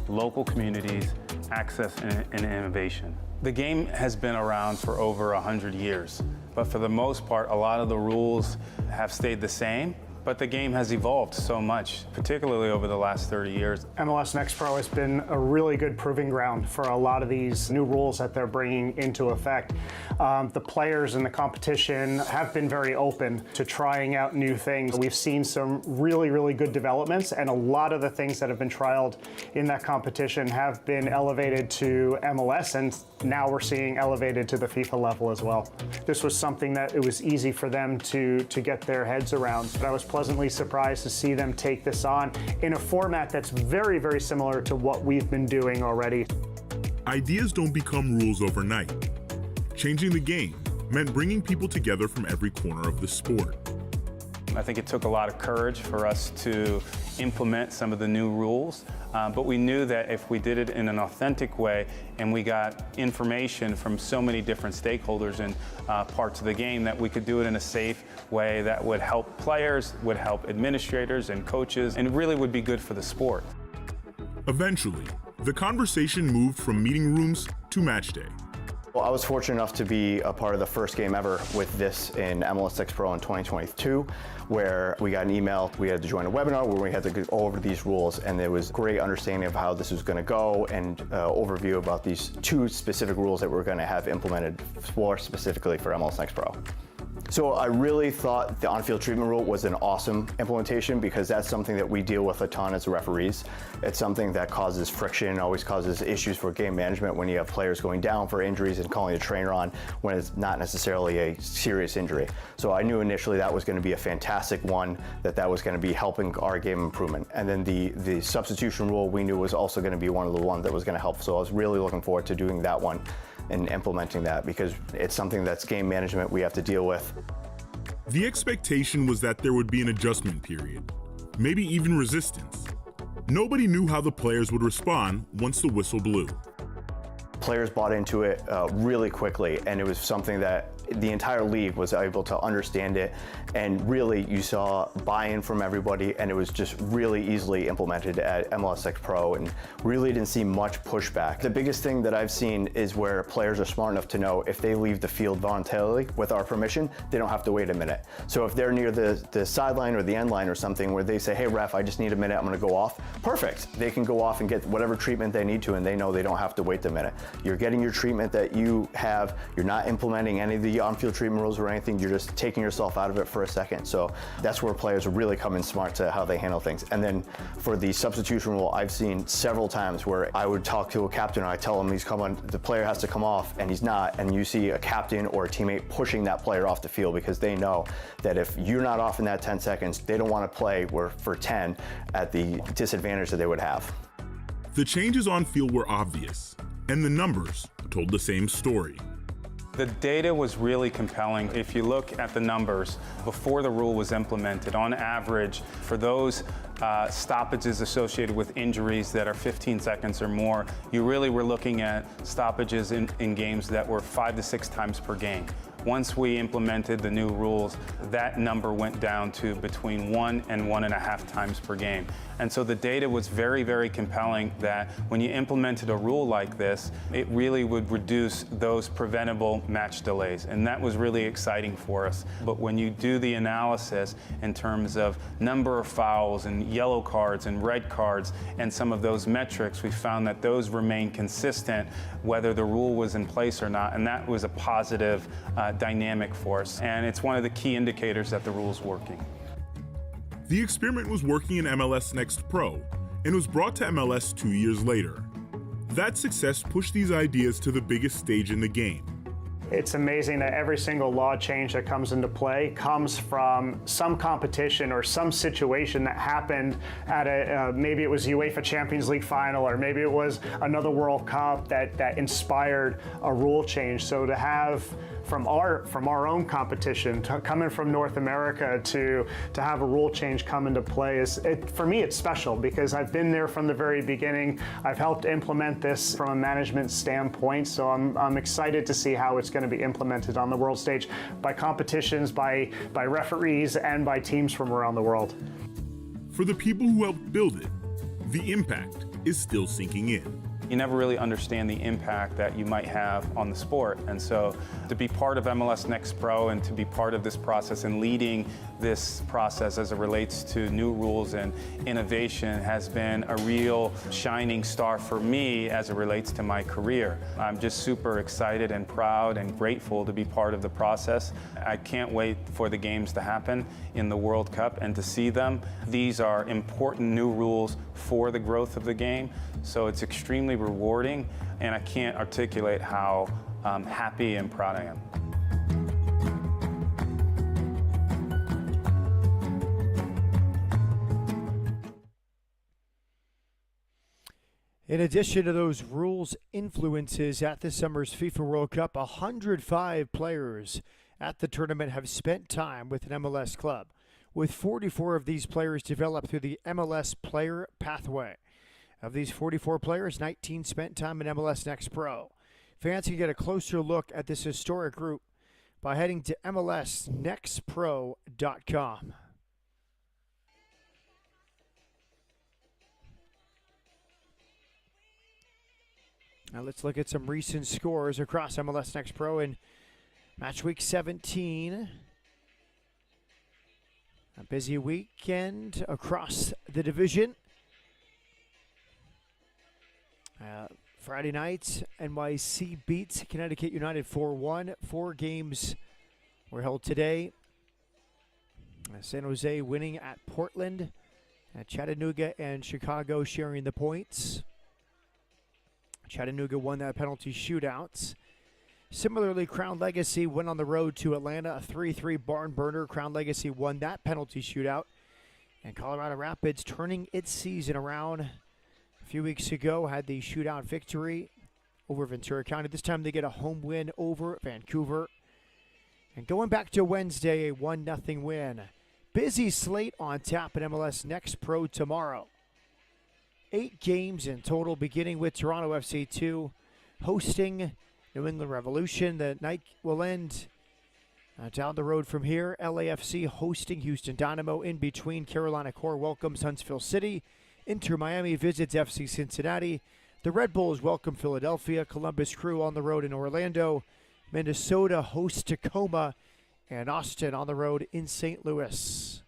local communities, access, and innovation. The game has been around for over 100 years, but for the most part, a lot of the rules have stayed the same, but the game has evolved so much, particularly over the last 30 years. MLS Next Pro has been a really good proving ground for a lot of these new rules that they're bringing into effect. The players in the competition have been very open to trying out new things. We've seen some really, really good developments, and a lot of the things that have been trialed in that competition have been elevated to MLS, and now we're seeing elevated to the FIFA level as well. This was something that it was easy for them to get their heads around, but I was pleasantly surprised to see them take this on in a format that's very, very similar to what we've been doing already. Ideas don't become rules overnight. Changing the game meant bringing people together from every corner of the sport. I think it took a lot of courage for us to implement some of the new rules, but we knew that if we did it in an authentic way and we got information from so many different stakeholders and parts of the game, that we could do it in a safe way that would help players, would help administrators and coaches, and really would be good for the sport. Eventually, the conversation moved from meeting rooms to match day. Well, I was fortunate enough to be a part of the first game ever with this in MLS Next Pro in 2022, where we got an email. We had to join a webinar where we had to go over these rules, and there was great understanding of how this was going to go and overview about these 2 specific rules that we're going to have implemented specifically for MLS Next Pro. So I really thought the on-field treatment rule was an awesome implementation because that's something that we deal with a ton as referees. It's something that causes friction, always causes issues for game management when you have players going down for injuries and calling a trainer on when it's not necessarily a serious injury. So I knew initially that was going to be a fantastic one, that was going to be helping our game improvement. And then the substitution rule we knew was also going to be one of the ones that was going to help. So I was really looking forward to doing that one and implementing that because it's something that's game management we have to deal with. The expectation was that there would be an adjustment period, maybe even resistance. Nobody knew how the players would respond once the whistle blew. Players bought into it really quickly, and it was something that the entire league was able to understand it, and really you saw buy-in from everybody, and it was just really easily implemented at MLS Next Pro, and really didn't see much pushback. The biggest thing that I've seen is where players are smart enough to know if they leave the field voluntarily with our permission, they don't have to wait a minute. So if they're near the sideline or the end line or something where they say, hey ref, I just need a minute, I'm gonna go off, perfect. They can go off and get whatever treatment they need to, and they know they don't have to wait the minute. You're getting your treatment that you have, you're not implementing any of the on-field treatment rules or anything, you're just taking yourself out of it for a second. So that's where players are really coming smart to how they handle things. And then for the substitution rule, I've seen several times where I would talk to a captain and I tell him the player has to come off and he's not, and you see a captain or a teammate pushing that player off the field because they know that if you're not off in that 10 seconds, they don't want to play for 10 at the disadvantage that they would have. The changes on field were obvious, and the numbers told the same story. The data was really compelling. If you look at the numbers before the rule was implemented, on average, for those stoppages associated with injuries that are 15 seconds or more, you really were looking at stoppages in games that were 5 to 6 times per game. Once we implemented the new rules, that number went down to between 1 and 1.5 times per game. And so the data was very, very compelling that when you implemented a rule like this, it really would reduce those preventable match delays. And that was really exciting for us. But when you do the analysis in terms of number of fouls and yellow cards and red cards and some of those metrics, we found that those remain consistent whether the rule was in place or not. And that was a positive dynamic for us. And it's one of the key indicators that the rule's working. The experiment was working in MLS Next Pro and was brought to MLS 2 years later. That success pushed these ideas to the biggest stage in the game. It's amazing that every single law change that comes into play comes from some competition or some situation that happened at maybe it was UEFA Champions League final, or maybe it was another World Cup that inspired a rule change. So to have from our own competition, coming from North America to have a rule change come into play for me it's special because I've been there from the very beginning. I've helped implement this from a management standpoint, so I'm excited to see how it's going to be implemented on the world stage by competitions, by referees, and by teams from around the world. For the people who helped build it, the impact is still sinking in. You never really understand the impact that you might have on the sport. And so to be part of MLS Next Pro and to be part of this process and leading this process as it relates to new rules and innovation has been a real shining star for me as it relates to my career. I'm just super excited and proud and grateful to be part of the process. I can't wait for the games to happen in the World Cup and to see them. These are important new rules for the growth of the game. So it's extremely rewarding, and I can't articulate how happy and proud I am. In addition to those rules influences at this summer's FIFA World Cup, 105 players at the tournament have spent time with an MLS club, with 44 of these players developed through the MLS Player Pathway. Of these 44 players, 19 spent time in MLS Next Pro. Fans can get a closer look at this historic group by heading to MLSNextPro.com. Now let's look at some recent scores across MLS Next Pro in Match Week 17. A busy weekend across the division. Friday night, NYC beats Connecticut United 4-1. 4 games were held today. San Jose winning at Portland, Chattanooga and Chicago sharing the points. Chattanooga won that penalty shootout. Similarly, Crown Legacy went on the road to Atlanta, a 3-3 barn burner. Crown Legacy won that penalty shootout. And Colorado Rapids turning its season around a few weeks ago, had the shootout victory over Ventura County. This time they get a home win over Vancouver. And going back to Wednesday, a 1-0 win. Busy slate on tap at MLS Next Pro tomorrow. 8 games in total, beginning with Toronto FC 2 hosting New England Revolution. The night will end down the road from here. LAFC hosting Houston Dynamo. In between, Carolina Core welcomes Huntsville City. Inter Miami visits FC Cincinnati. The Red Bulls welcome Philadelphia. Columbus Crew on the road in Orlando. Minnesota hosts Tacoma. And Austin on the road in St. Louis.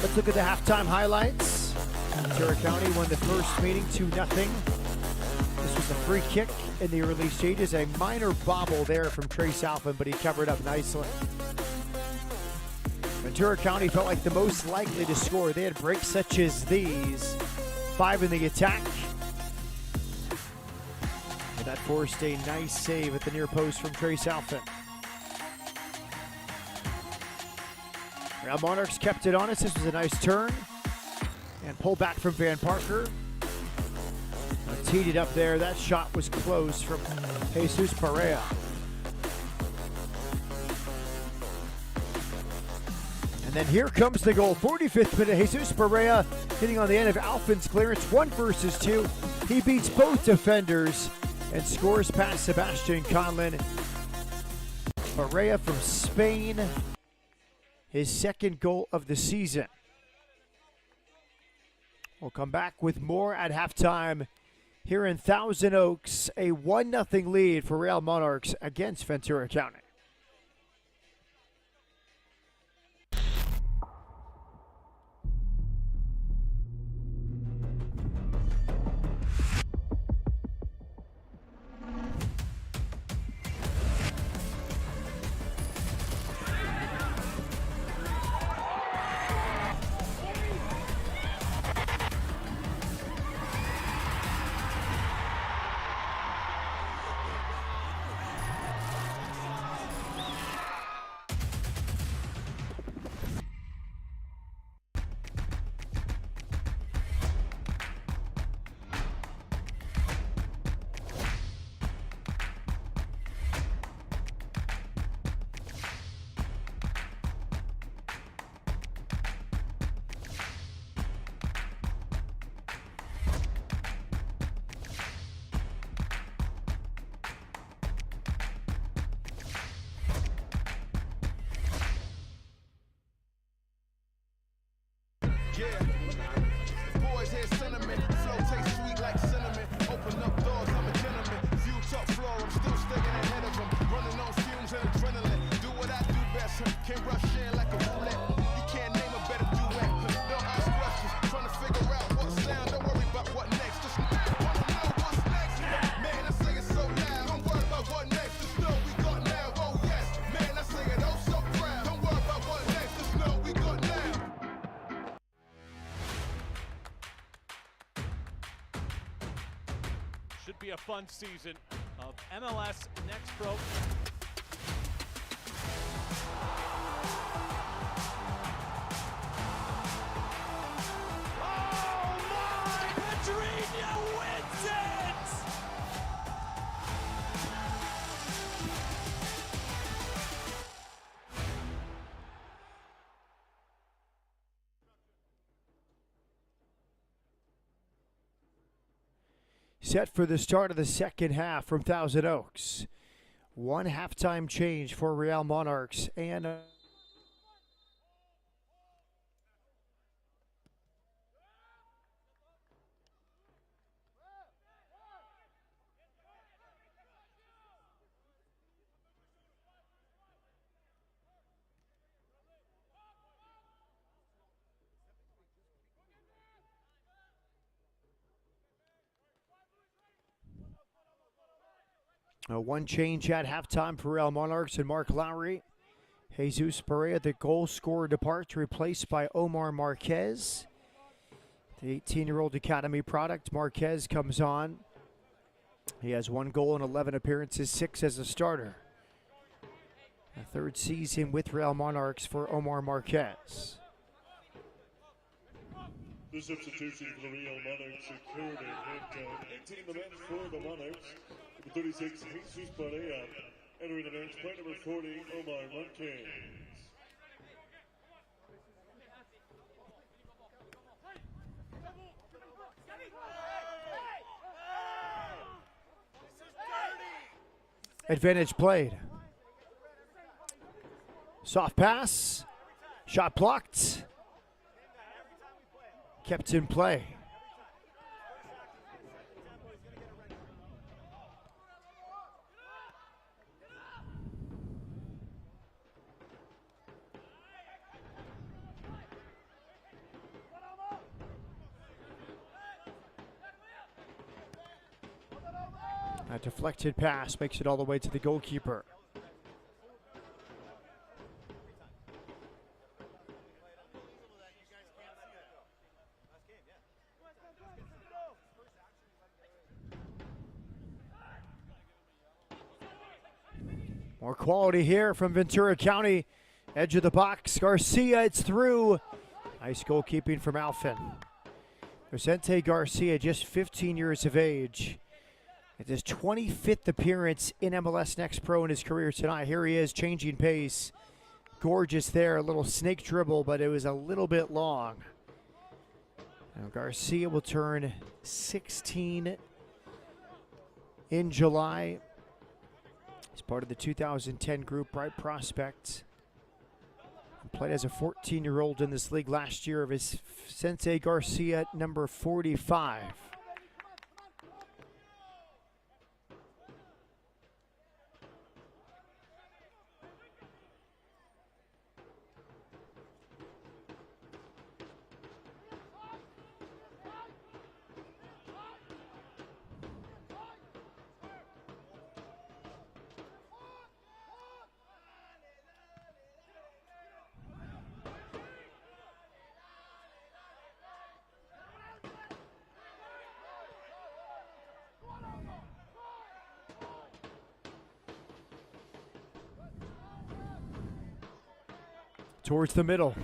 Let's look at the halftime highlights. Ventura County won the first meeting 2-0. This was a free kick in the early stages. A minor bobble there from Trey Salfin, but he covered up nicely. Ventura County felt like the most likely to score. They had breaks such as these. 5 in the attack. And that forced a nice save at the near post from Trey Salfin. Real Monarchs kept it honest. This was a nice turn. And pull back from Van Parker. Teed it up there. That shot was close from Jesus Perea. And then here comes the goal. 45th minute. Jesus Perea hitting on the end of Alfin's clearance. 1 versus 2. He beats both defenders and scores past Sebastian Conlon. Perea from Spain. His second goal of the season. We'll come back with more at halftime here in Thousand Oaks. A 1-0 lead for Real Monarchs against Ventura County. Should be a fun season of MLS Next Pro. Oh my! Pedrinho wins it! Set for the start of the second half from Thousand Oaks. 1 halftime change for Real Monarchs and One change at halftime for Real Monarchs and Mark Lowry. Jesus Perea, the goal scorer, departs, replaced by Omar Marquez. The 18-year-old academy product. Marquez comes on. He has 1 goal in 11 appearances, 6 as a starter. A third season with Real Monarchs for Omar Marquez. The substitution for the Real Monarchs occurred at halftime. 18 the bench for the Monarchs. Number 36, Jesus Perea. Entering the bench, player number 40, Omar Marquez. Advantage played. Soft pass. Shot blocked. Kept in play. A deflected pass makes it all the way to the goalkeeper. More quality here from Ventura County. Edge of the box. Garcia, it's through. Nice goalkeeping from Alfin. Vicente Garcia, just 15 years of age. It's his 25th appearance in MLS Next Pro in his career tonight. Here he is, changing pace. Gorgeous there, a little snake dribble, but it was a little bit long. Now Garcia will turn 16 in July. He's part of the 2010 group, Bright Prospect. Played as a 14-year-old in this league last year of his Vicente Garcia, number 45. Towards the middle.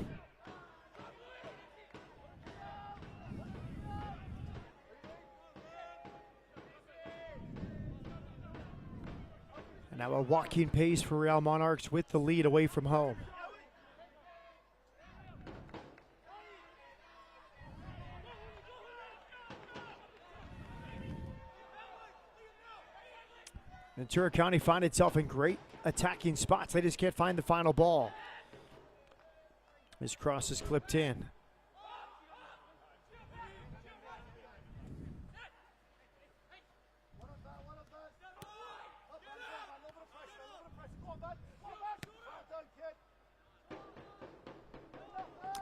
And now a walking pace for Real Monarchs with the lead away from home. Ventura County find itself in great attacking spots. They just can't find the final ball. His cross is clipped in.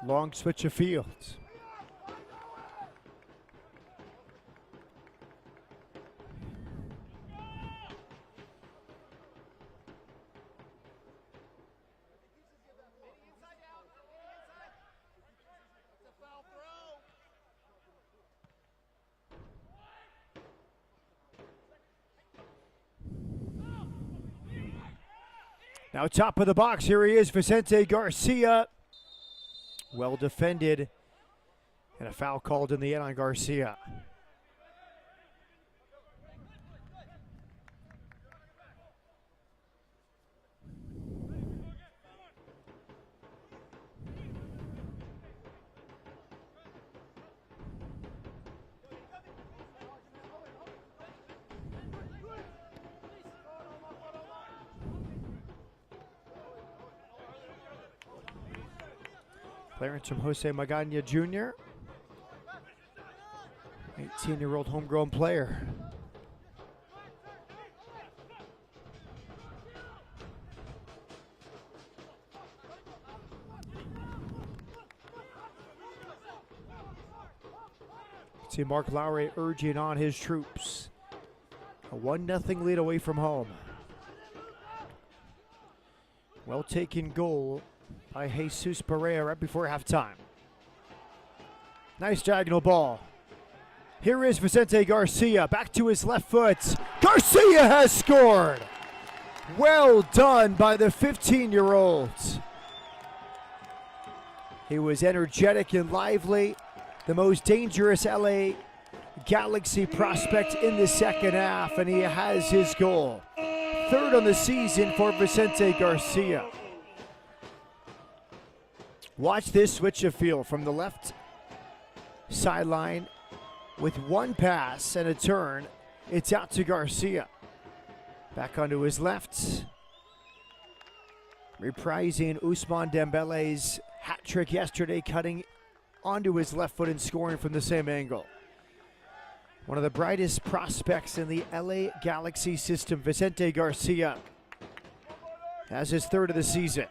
Long switch of fields. Now top of the box, here he is, Vicente Garcia. Well defended, and a foul called in the end on Garcia. Clearance from Jose Magana Jr., 18-year-old homegrown player. See Mark Lowry urging on his troops. A 1-0 lead away from home. Well taken goal by Jesus Pereira right before halftime. Nice diagonal ball. Here is Vicente Garcia, back to his left foot. Garcia has scored! Well done by the 15-year-old. He was energetic and lively, the most dangerous LA Galaxy prospect in the second half, and he has his goal. Third on the season for Vicente Garcia. Watch this switch of field from the left sideline with one pass and a turn. It's out to Garcia. Back onto his left. Reprising Ousmane Dembele's hat trick yesterday, cutting onto his left foot and scoring from the same angle. One of the brightest prospects in the LA Galaxy system, Vicente Garcia, has his third of the season.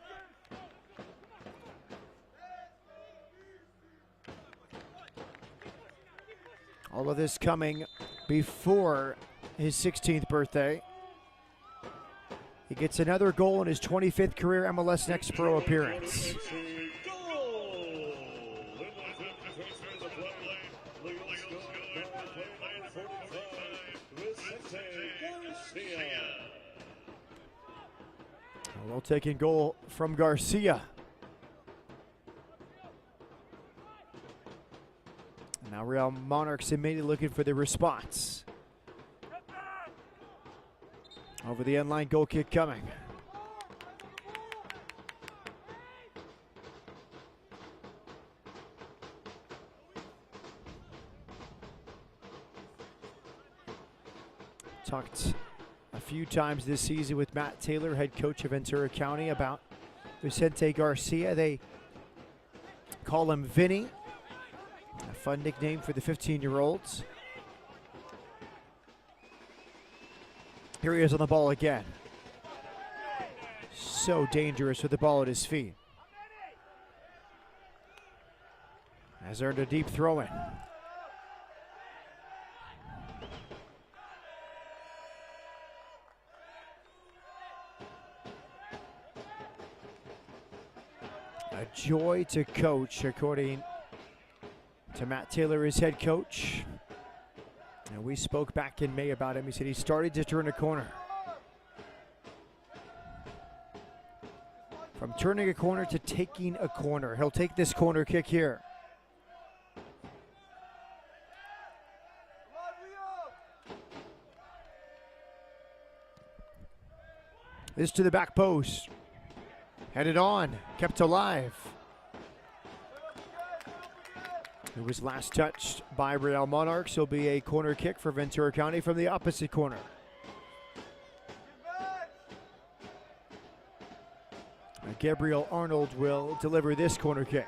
All of this coming before his 16th birthday. He gets another goal in his 25th career MLS Next Pro appearance. A well-taken goal from Garcia. Now Real Monarchs immediately looking for the response. Over the end line, goal kick coming. Talked a few times this season with Matt Taylor, head coach of Ventura County, about Vicente Garcia. They call him Vinny, a fun nickname for the 15-year-olds. Here he is on the ball again. So dangerous with the ball at his feet. Has earned a deep throw in. A joy to coach, according to Matt Taylor, his head coach. And we spoke back in May about him. He said he started to turn a corner. From turning a corner to taking a corner. He'll take this corner kick here. This to the back post. Headed on, kept alive. It was last touched by Real Monarchs. It'll be a corner kick for Ventura County from the opposite corner. Gabriel Arnold will deliver this corner kick.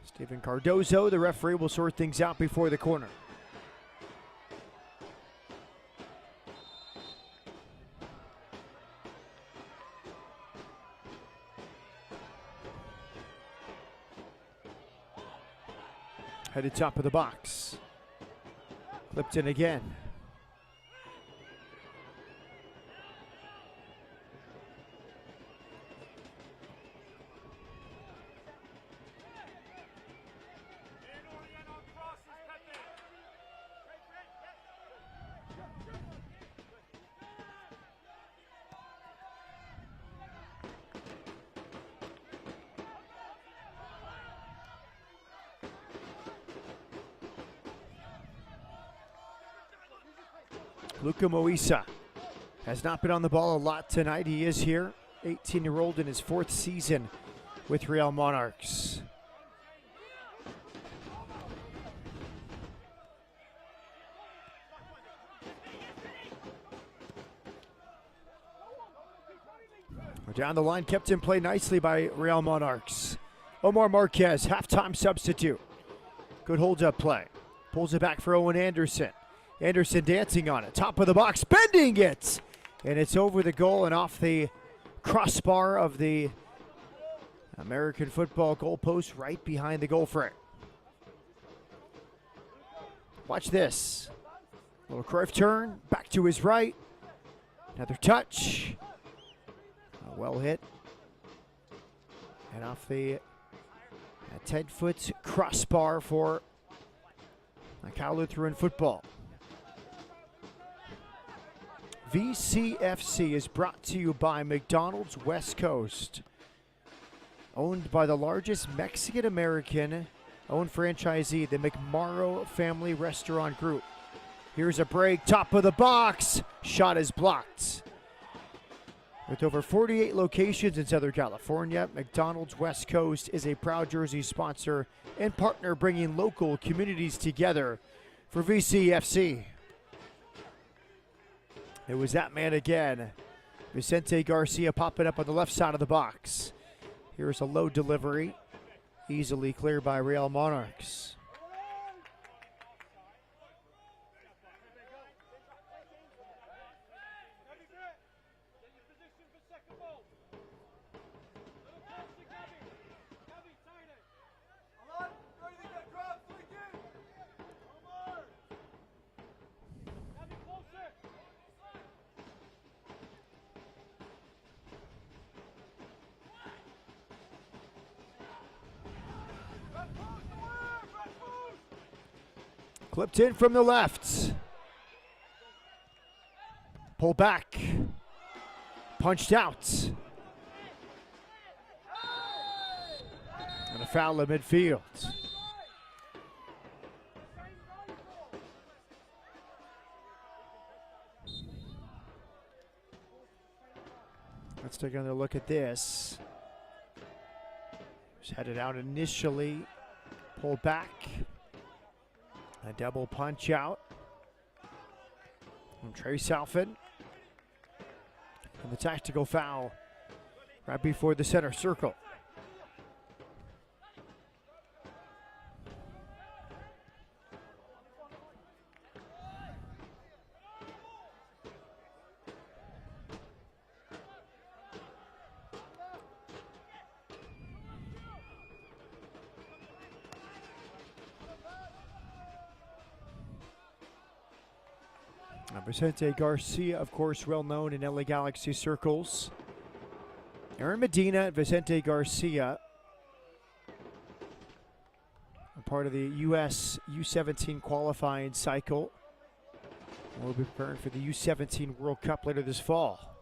Steven Cardozo, the referee, will sort things out before the corner. Headed top of the box. Clipped in again. Luka Moisa has not been on the ball a lot tonight. He is here, 18-year-old in his fourth season with Real Monarchs. Down the line, kept in play nicely by Real Monarchs. Omar Marquez, halftime substitute. Good hold-up play. Pulls it back for Owen Anderson. Anderson dancing on it, top of the box, bending it! And it's over the goal and off the crossbar of the American football goalpost right behind the goal frame. Watch this. Little Cruyff turn, back to his right. Another touch. Well hit. And off the 10-foot crossbar for Cal Lutheran football. VCFC is brought to you by McDonald's West Coast, owned by the largest Mexican-American owned franchisee, the McMorrow Family Restaurant Group. Here's a break, top of the box, shot is blocked. With over 48 locations in Southern California, McDonald's West Coast is a proud Jersey sponsor and partner bringing local communities together for VCFC. It was that man again, Vicente Garcia, popping up on the left side of the box. Here's a low delivery, easily cleared by Real Monarchs. Clipped in from the left. Pull back. Punched out. And a foul in midfield. Let's take another look at this. Was headed out initially. Pull back. A double punch out from Trey Salfin. And the tactical foul right before the center circle. Vicente Garcia, of course, well known in LA Galaxy circles. Aaron Medina and Vicente Garcia are part of the U.S. U17 qualifying cycle. We'll be preparing for the U17 World Cup later this fall.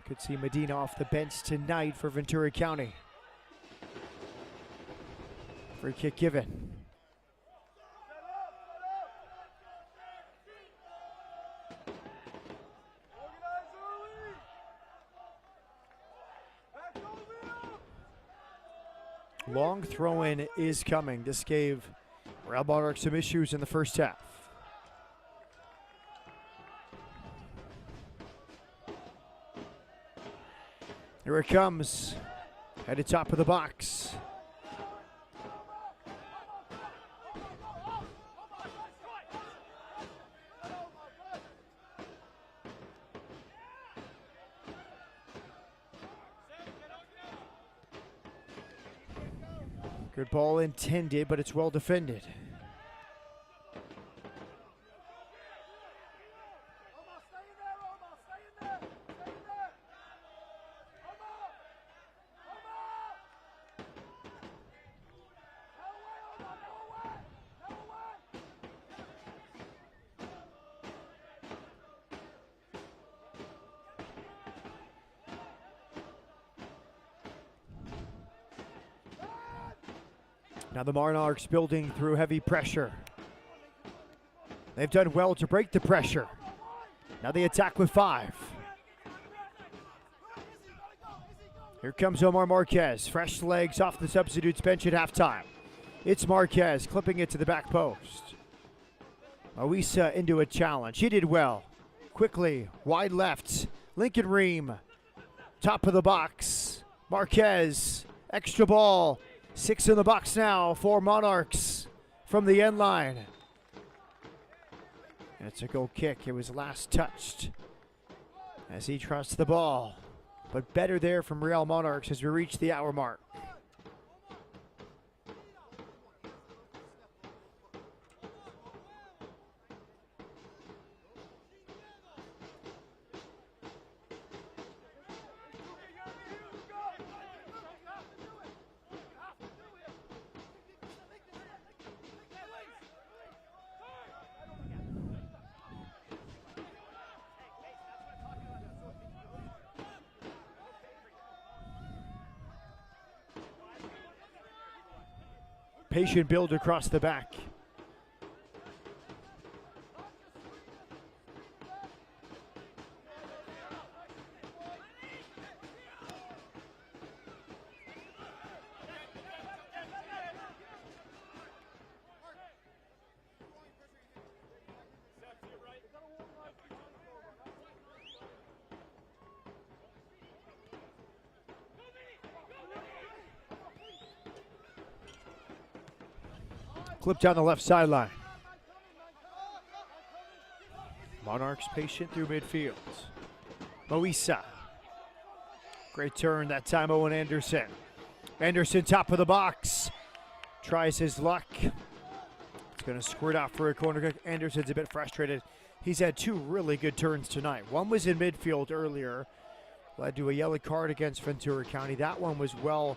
Could see Medina off the bench tonight for Ventura County. Free kick given. Long throw-in is coming. This gave Real Monarchs some issues in the first half. Here it comes. Headed top of the box. Good ball intended, but it's well defended. Now the Monarchs building through heavy pressure. They've done well to break the pressure. Now they attack with 5. Here comes Omar Marquez. Fresh legs off the substitutes bench at halftime. It's Marquez clipping it to the back post. Moisa into a challenge. He did well. Quickly, wide left. Lincoln Ream. Top of the box. Marquez. Extra ball. 6 in the box now for Monarchs from the end line. And it's a goal kick. It was last touched as he trusts the ball. But better there from Real Monarchs as we reach the hour mark. Patient build across the back. Clip down the left sideline. Monarchs patient through midfield. Moisa. Great turn that time, Owen Anderson. Anderson top of the box. Tries his luck. It's going to squirt out for a corner kick. Anderson's a bit frustrated. He's had two really good turns tonight. One was in midfield earlier. Led to a yellow card against Ventura County. That one was well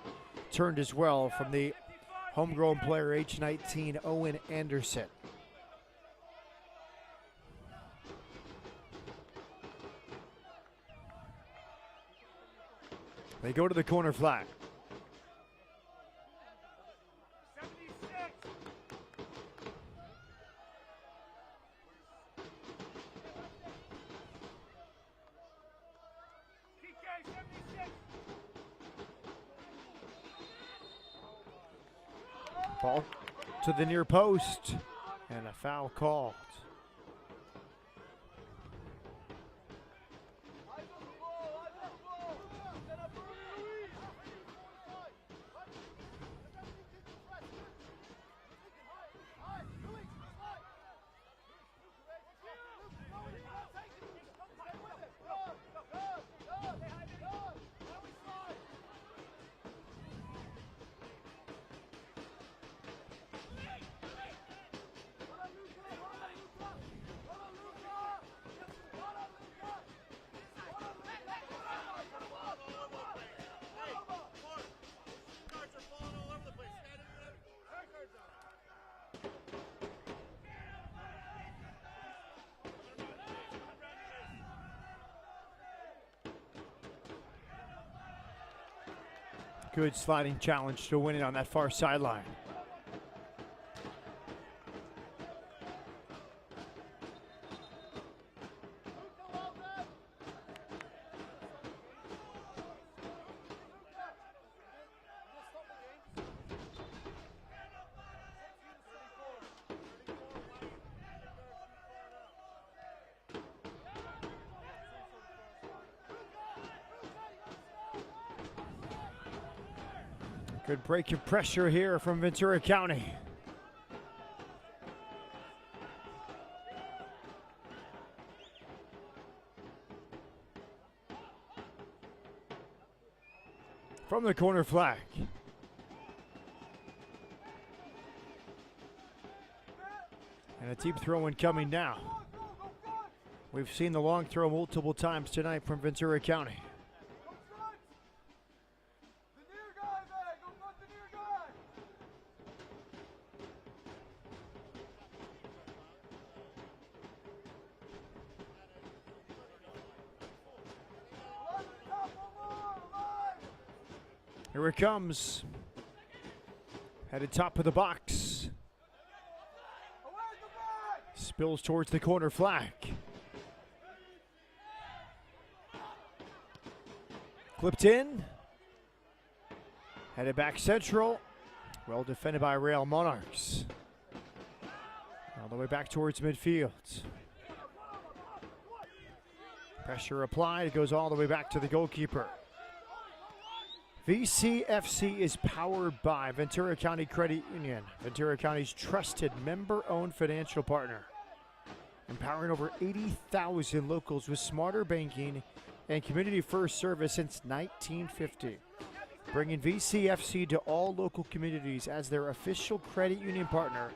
turned as well from the homegrown player, age 19, Owen Anderson. They go to the corner flag. Ball to the near post, and a foul called. Good sliding challenge to win it on that far sideline. Good break of pressure here from Ventura County. From the corner flag. And a deep throw in coming now. We've seen the long throw multiple times tonight from Ventura County. Here it comes. Headed top of the box. Spills towards the corner flag. Clipped in. Headed back central. Well defended by Real Monarchs. All the way back towards midfield. Pressure applied. It goes all the way back to the goalkeeper. VCFC is powered by Ventura County Credit Union, Ventura County's trusted member-owned financial partner. empowering over 80,000 locals with smarter banking and community-first service since 1950. Bringing VCFC to all local communities as their official credit union partner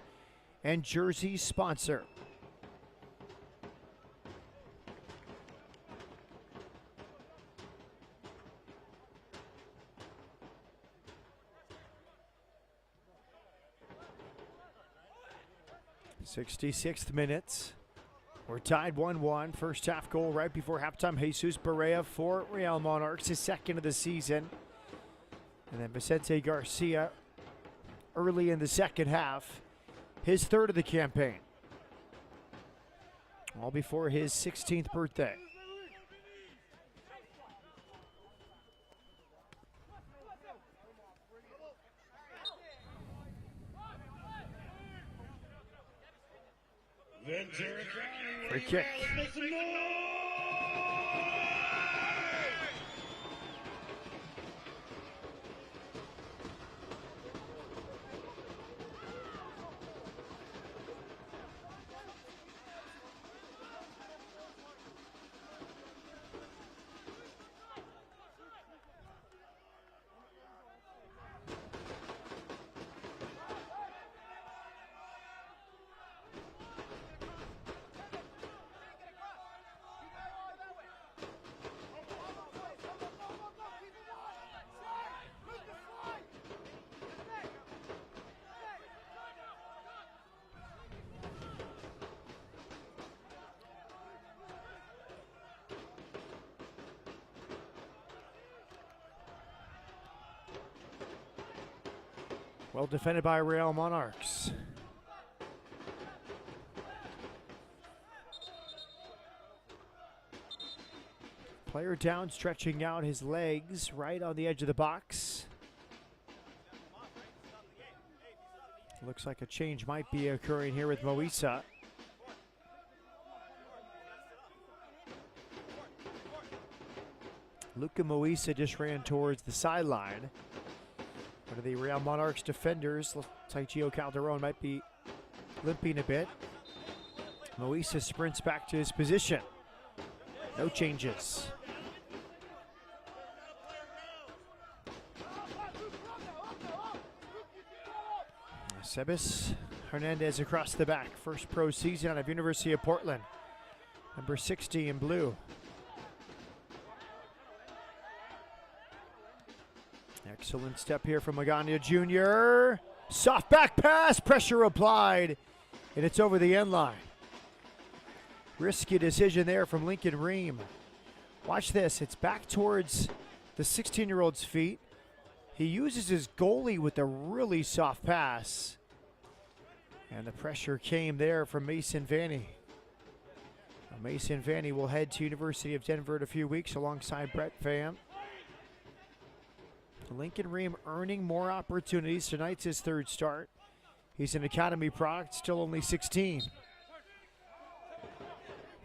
and jersey sponsor. '66th minute. We're tied 1-1. First half goal right before halftime. Jesus Barea for Real Monarchs, his second of the season. And then Vicente Garcia early in the second half, his third of the campaign. All before his 16th birthday. Ventura, Free kick. Well defended by Real Monarchs. Player down, stretching out his legs right on the edge of the box. Looks like a change might be occurring here with Moisa. Luka Moisa just ran towards the sideline. One of the Real Monarchs defenders, looks like Gio Calderon, might be limping a bit. Moisa sprints back to his position. No changes. Sebas Hernandez across the back. First pro season out of University of Portland. Number 60 in blue. Excellent step here from Magana Jr. Soft back pass, pressure applied, and it's over the end line. Risky decision there from Lincoln Ream. Watch this, it's back towards the 16-year-old's feet. He uses his goalie with a really soft pass. And the pressure came there from Mason Vanny. Now Mason Vanny will head to University of Denver in a few weeks alongside Brett Pham. Lincoln Ream earning more opportunities. Tonight's his third start. He's an academy product, still only 16.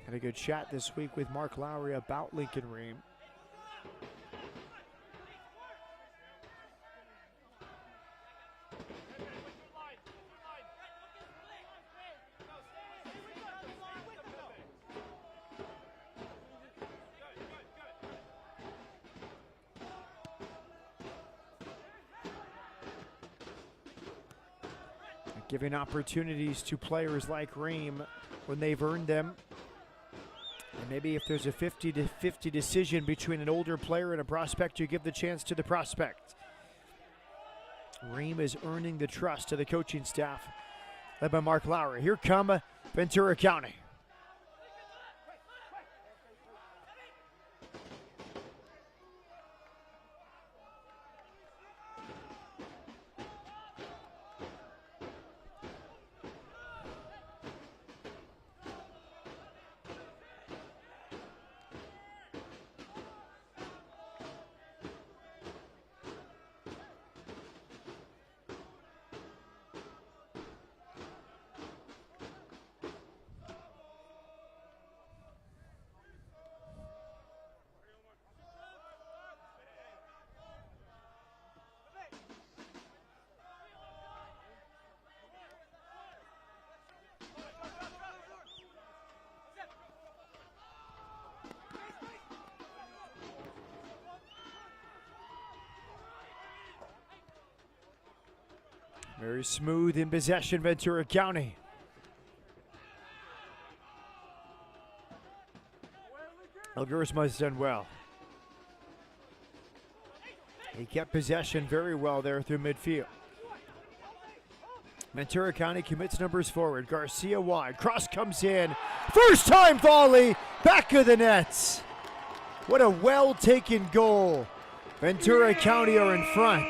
Had a good chat this week with Mark Lowry about Lincoln Ream. Giving opportunities to players like Ream when they've earned them. And maybe if there's a 50-50 decision between an older player and a prospect, you give the chance to the prospect. Ream is earning the trust of the coaching staff, led by Mark Lowry. Here come Ventura County. Very smooth in possession, Ventura County. Elgersma has done well. He kept possession very well there through midfield. Ventura County commits numbers forward. Garcia wide. Cross comes in. First time volley. Back of the nets. What a well-taken goal. Ventura County are in front.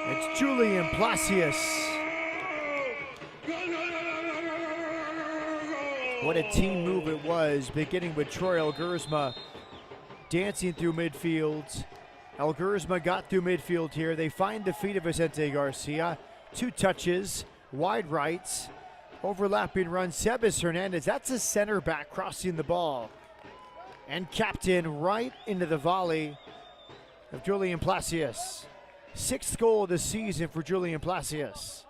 It's Julian Placius. What a team move it was, beginning with Troy Elgersma dancing through midfield. Elgersma got through midfield here. They find the feet of Vicente Garcia. 2 touches, wide rights, overlapping run. Sebas Hernandez, that's a center back crossing the ball. And capped in right into the volley of Julian Placius. 6th goal of the season for Julian Placius.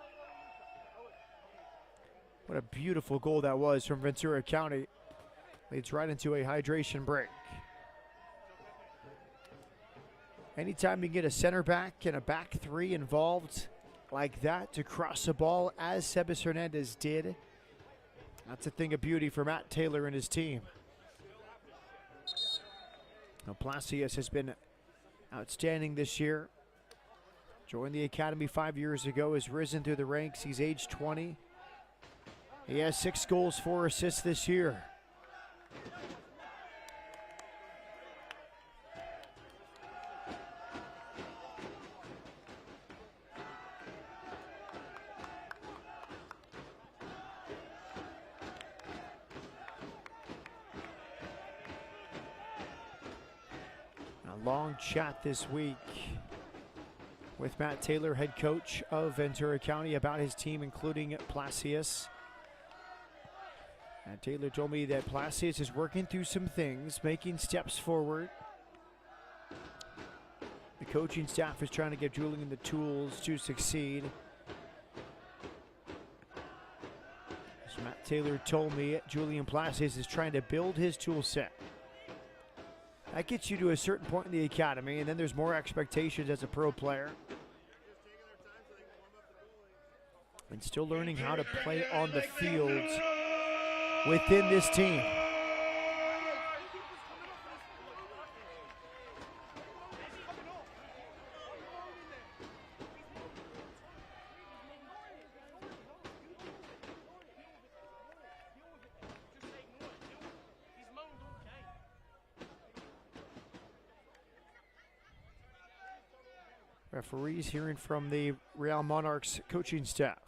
What a beautiful goal that was from Ventura County. Leads right into a hydration break. Anytime you get a center back and a back 3 involved like that to cross the ball, as Sebas Hernandez did, that's a thing of beauty for Matt Taylor and his team. Now, Placius has been outstanding this year. Joined the academy 5 years ago, has risen through the ranks. He's age 20. He has 6 goals, 4 assists this year. A long chat this week with Matt Taylor, head coach of Ventura County, about his team, including Placius. And Taylor told me that Placius is working through some things, making steps forward. The coaching staff is trying to give Julian the tools to succeed. As Matt Taylor told me, Julian Placius is trying to build his tool set. That gets you to a certain point in the academy, and then there's more expectations as a pro player. And still learning how to play on the field within this team. Referees hearing from the Real Monarchs coaching staff.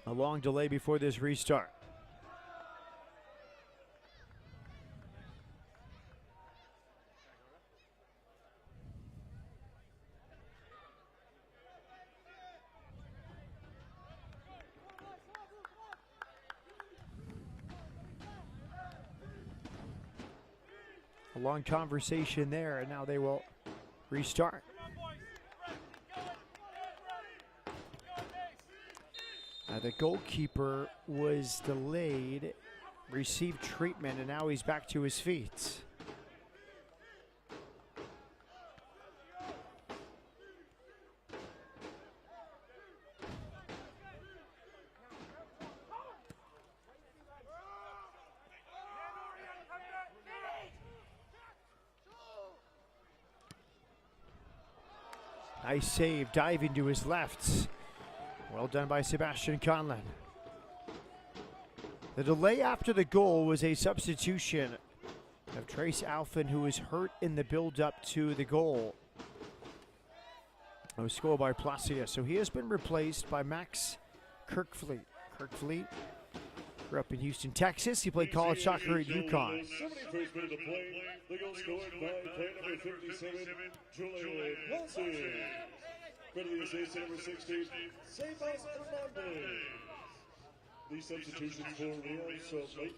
A long delay before this restart. A long conversation there, and now they will restart. The goalkeeper was delayed, received treatment, and now he's back to his feet. Nice save, diving to his left. Well done by Sebastian Conlon. The delay after the goal was a substitution of Trace Alphen, who was hurt in the build-up to the goal. It was scored by Placius, so he has been replaced by Max Kirkfleet. Kirkfleet grew up in Houston, Texas. He played college soccer at UConn. 71st minute of play, the goal scored by player number 57, Julian Placius. For the assist, number 16, Sebas Hernandez. The substitution for Real Salt Lake.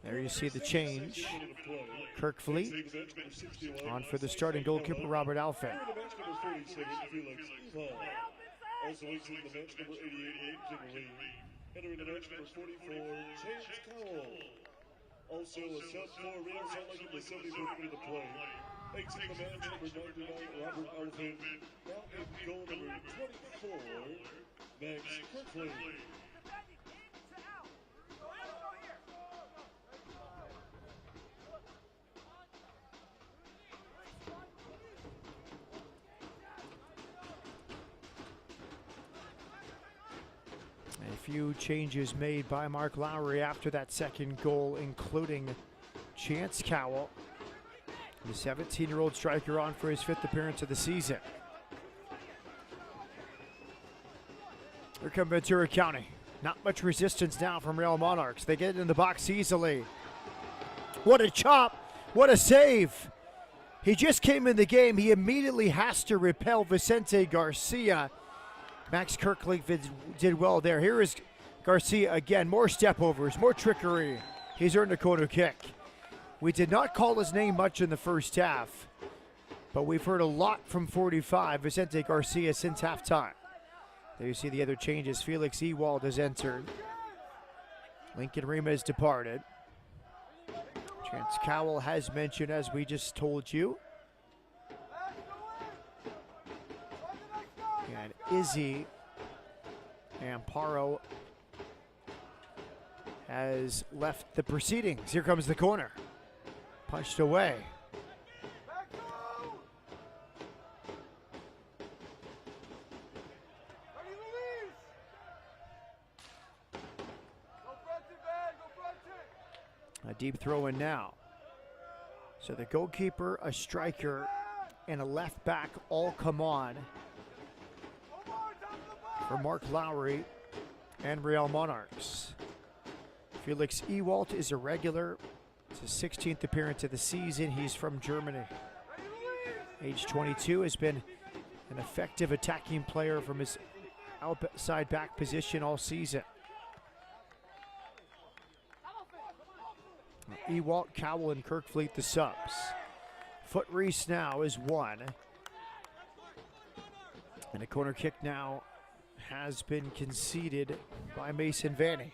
There you see the change. Kirk Fleet on for the starting goalkeeper, Robert Alfin. Also exiting the bench, number 88, Jim Lee. Entering the bench, number 44, James Cowell. Also a sub for Real Salt Lake in the 74th minute of play. Exiting the bench, number 99, Robert Alfin. Now in goal number 24, Max Kirkley. A few changes made by Mark Lowry after that second goal, including Chance Cowell, the 17-year-old striker, on for his 5th appearance of the season. Here come Ventura County. Not much resistance now from Real Monarchs. They get in the box easily. What a chop! What a save! He just came in the game. He immediately has to repel Vicente Garcia. Max Kirkley did well there. Here is Garcia again. More step overs, more trickery. He's earned a corner kick. We did not call his name much in the first half, but we've heard a lot from 45, Vicente Garcia, since halftime. There you see the other changes. Felix Ewald has entered. Lincoln Rima has departed. Chance Cowell has mentioned, as we just told you. And Izzy Amparo has left the proceedings. Here comes the corner. Punched away. A deep throw in now. So the goalkeeper, a striker, and a left back all come on for Mark Lowry and Real Monarchs. Felix Ewald is a regular. It's his 16th appearance of the season. He's from Germany. Age 22, has been an effective attacking player from his outside back position all season. Ewald, Cowell, and Kirkfleet the subs. Foot Reese now is one. And a corner kick now has been conceded by Mason Vanny.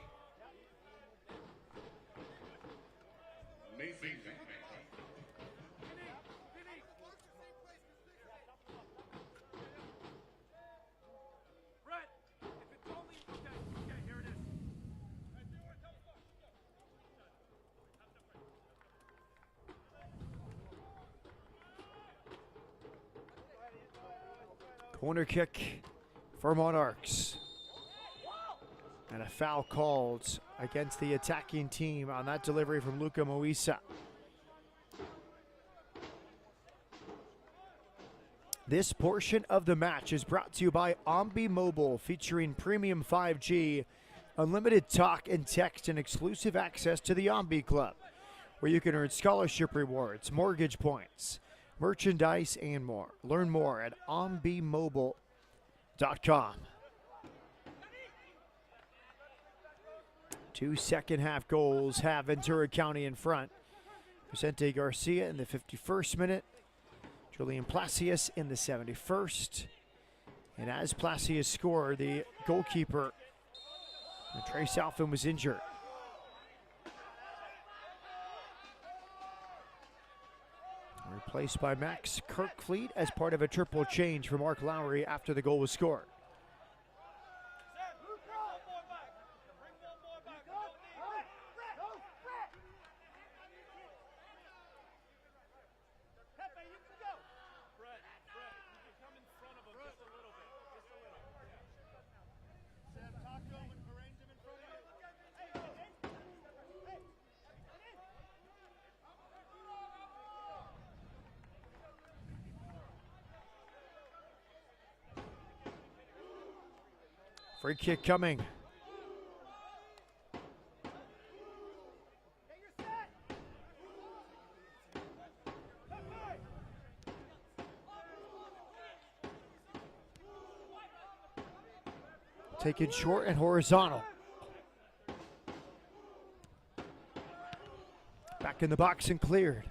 Corner kick for Monarchs. And a foul called against the attacking team on that delivery from Luca Moisa. This portion of the match is brought to you by Ombi Mobile, featuring premium 5G, unlimited talk and text, and exclusive access to the Ombi Club, where you can earn scholarship rewards, mortgage points, merchandise, and more. Learn more at ombimobile.com. Two second-half goals have Ventura County in front. Vicente Garcia in the 51st minute. Julian Placius in the 71st. And as Placius scored, the goalkeeper, Trace Alfin, was injured. Replaced by Max Kirkfleet as part of a triple change for Mark Lowry after the goal was scored. Free kick coming. Taken short and horizontal. Back in the box and cleared.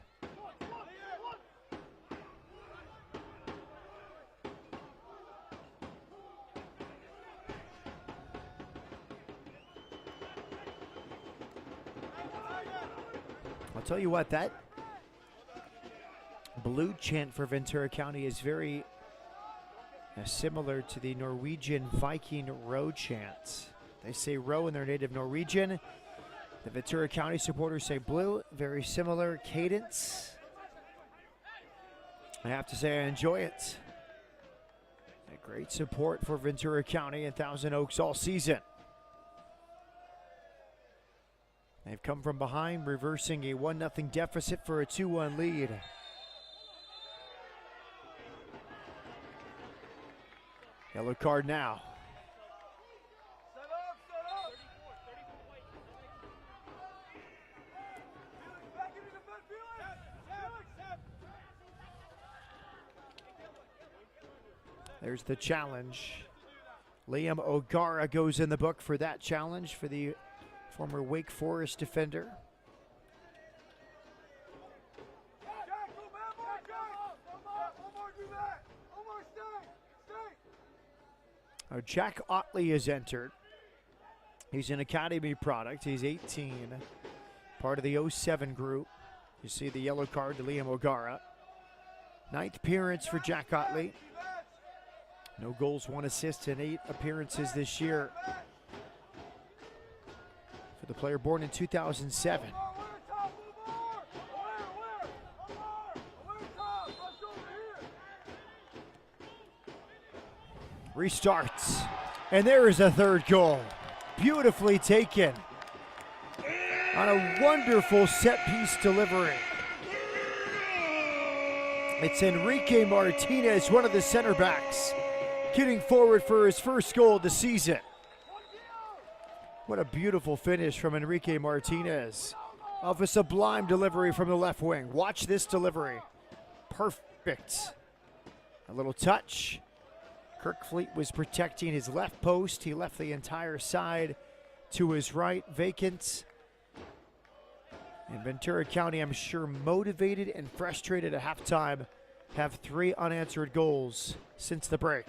I'll tell you what, that blue chant for Ventura County is very similar to the Norwegian Viking row chant. They say row in their native Norwegian. The Ventura County supporters say blue. Very similar cadence. I have to say I enjoy it. A great support for Ventura County and Thousand Oaks all season. They've come from behind, reversing a 1-0 deficit for a 2-1 lead. Yellow card now. There's the challenge. Liam O'Gara goes in the book for that challenge for the former Wake Forest defender. Now Jack Otley is entered. He's an academy product. He's 18, part of the 07 group. You see the yellow card to Liam O'Gara. 9th appearance for Jack Otley. No goals, 1 assist, and 8 appearances this year for the player born in 2007. Restarts, and there is a third goal. Beautifully taken on a wonderful set-piece delivery. It's Enrique Martinez, one of the center backs, getting forward for his first goal of the season. What a beautiful finish from Enrique Martinez. Of a sublime delivery from the left wing. Watch this delivery. Perfect. A little touch. Kirkfleet was protecting his left post. He left the entire side to his right vacant. And Ventura County, I'm sure, motivated and frustrated at halftime, have 3 unanswered goals since the break.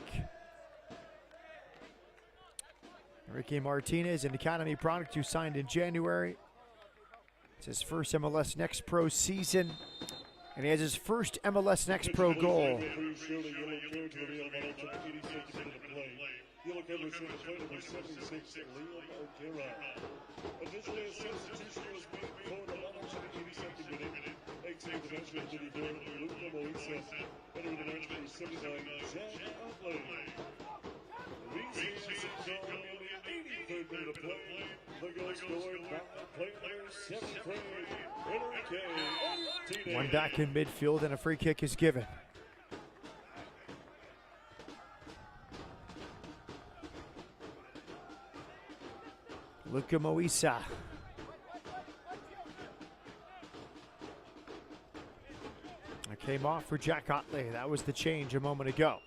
Enrique Martinez, an academy product who signed in January. It's his first MLS Next Pro season, and he has his first MLS Next Pro goal. One back in midfield and a free kick is given. Luka Moisa. That came off for Jack Otley. That was the change a moment ago.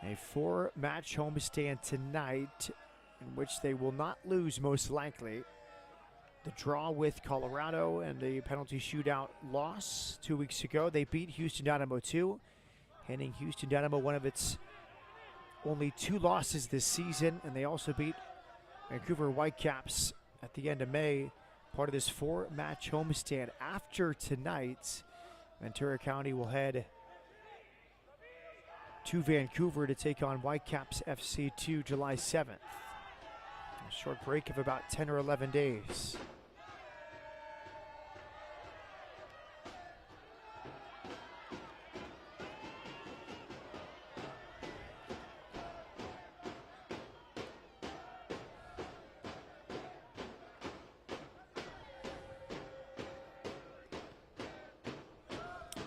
A 4-match homestand tonight, in which they will not lose most likely. The draw with Colorado and the penalty shootout loss 2 weeks ago. They beat Houston Dynamo 2, handing Houston Dynamo one of its only 2 losses this season, and they also beat Vancouver Whitecaps at the end of May, part of this 4-match homestand. After tonight, Ventura County will head to Vancouver to take on Whitecaps FC 2 July 7th. A short break of about 10 or 11 days.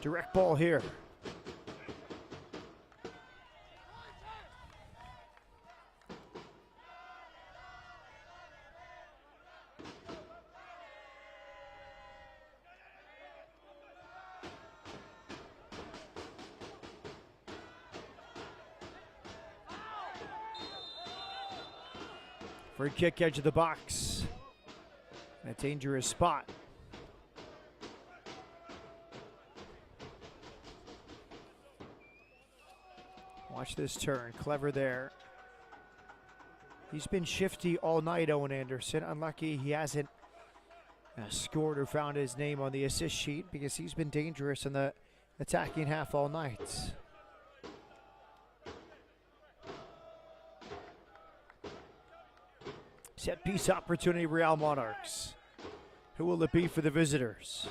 Direct ball here. Free kick, edge of the box. A dangerous spot. Watch this turn, clever there. He's been shifty all night, Owen Anderson. Unlucky he hasn't scored or found his name on the assist sheet because he's been dangerous in the attacking half all night. Set piece opportunity, Real Monarchs. Who will it be for the visitors?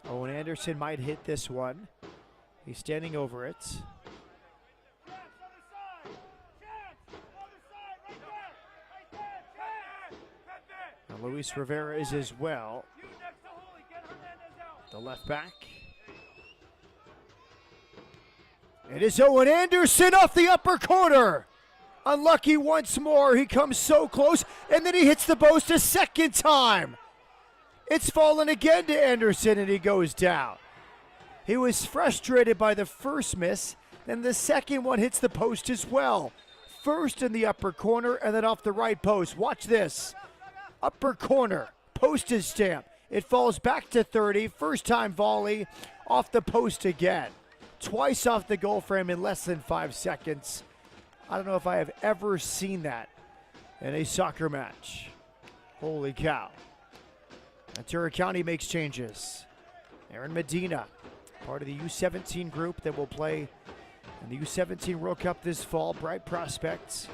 Owen Anderson might hit this one. He's standing over it. And Luis Rivera is as well. The left back. It is Owen Anderson off the upper corner. Unlucky once more. He comes so close, and then he hits the post a second time. It's fallen again to Anderson, and he goes down. He was frustrated by the first miss, and the second one hits the post as well. First in the upper corner, and then off the right post. Watch this. Upper corner, post is stamped. It falls back to 30. First time volley, off the post again. Twice off the goal frame in less than 5 seconds. I don't know if I have ever seen that in a soccer match. Holy cow. Ventura County makes changes. Aaron Medina, part of the U17 group that will play in the U17 World Cup this fall. Bright prospects.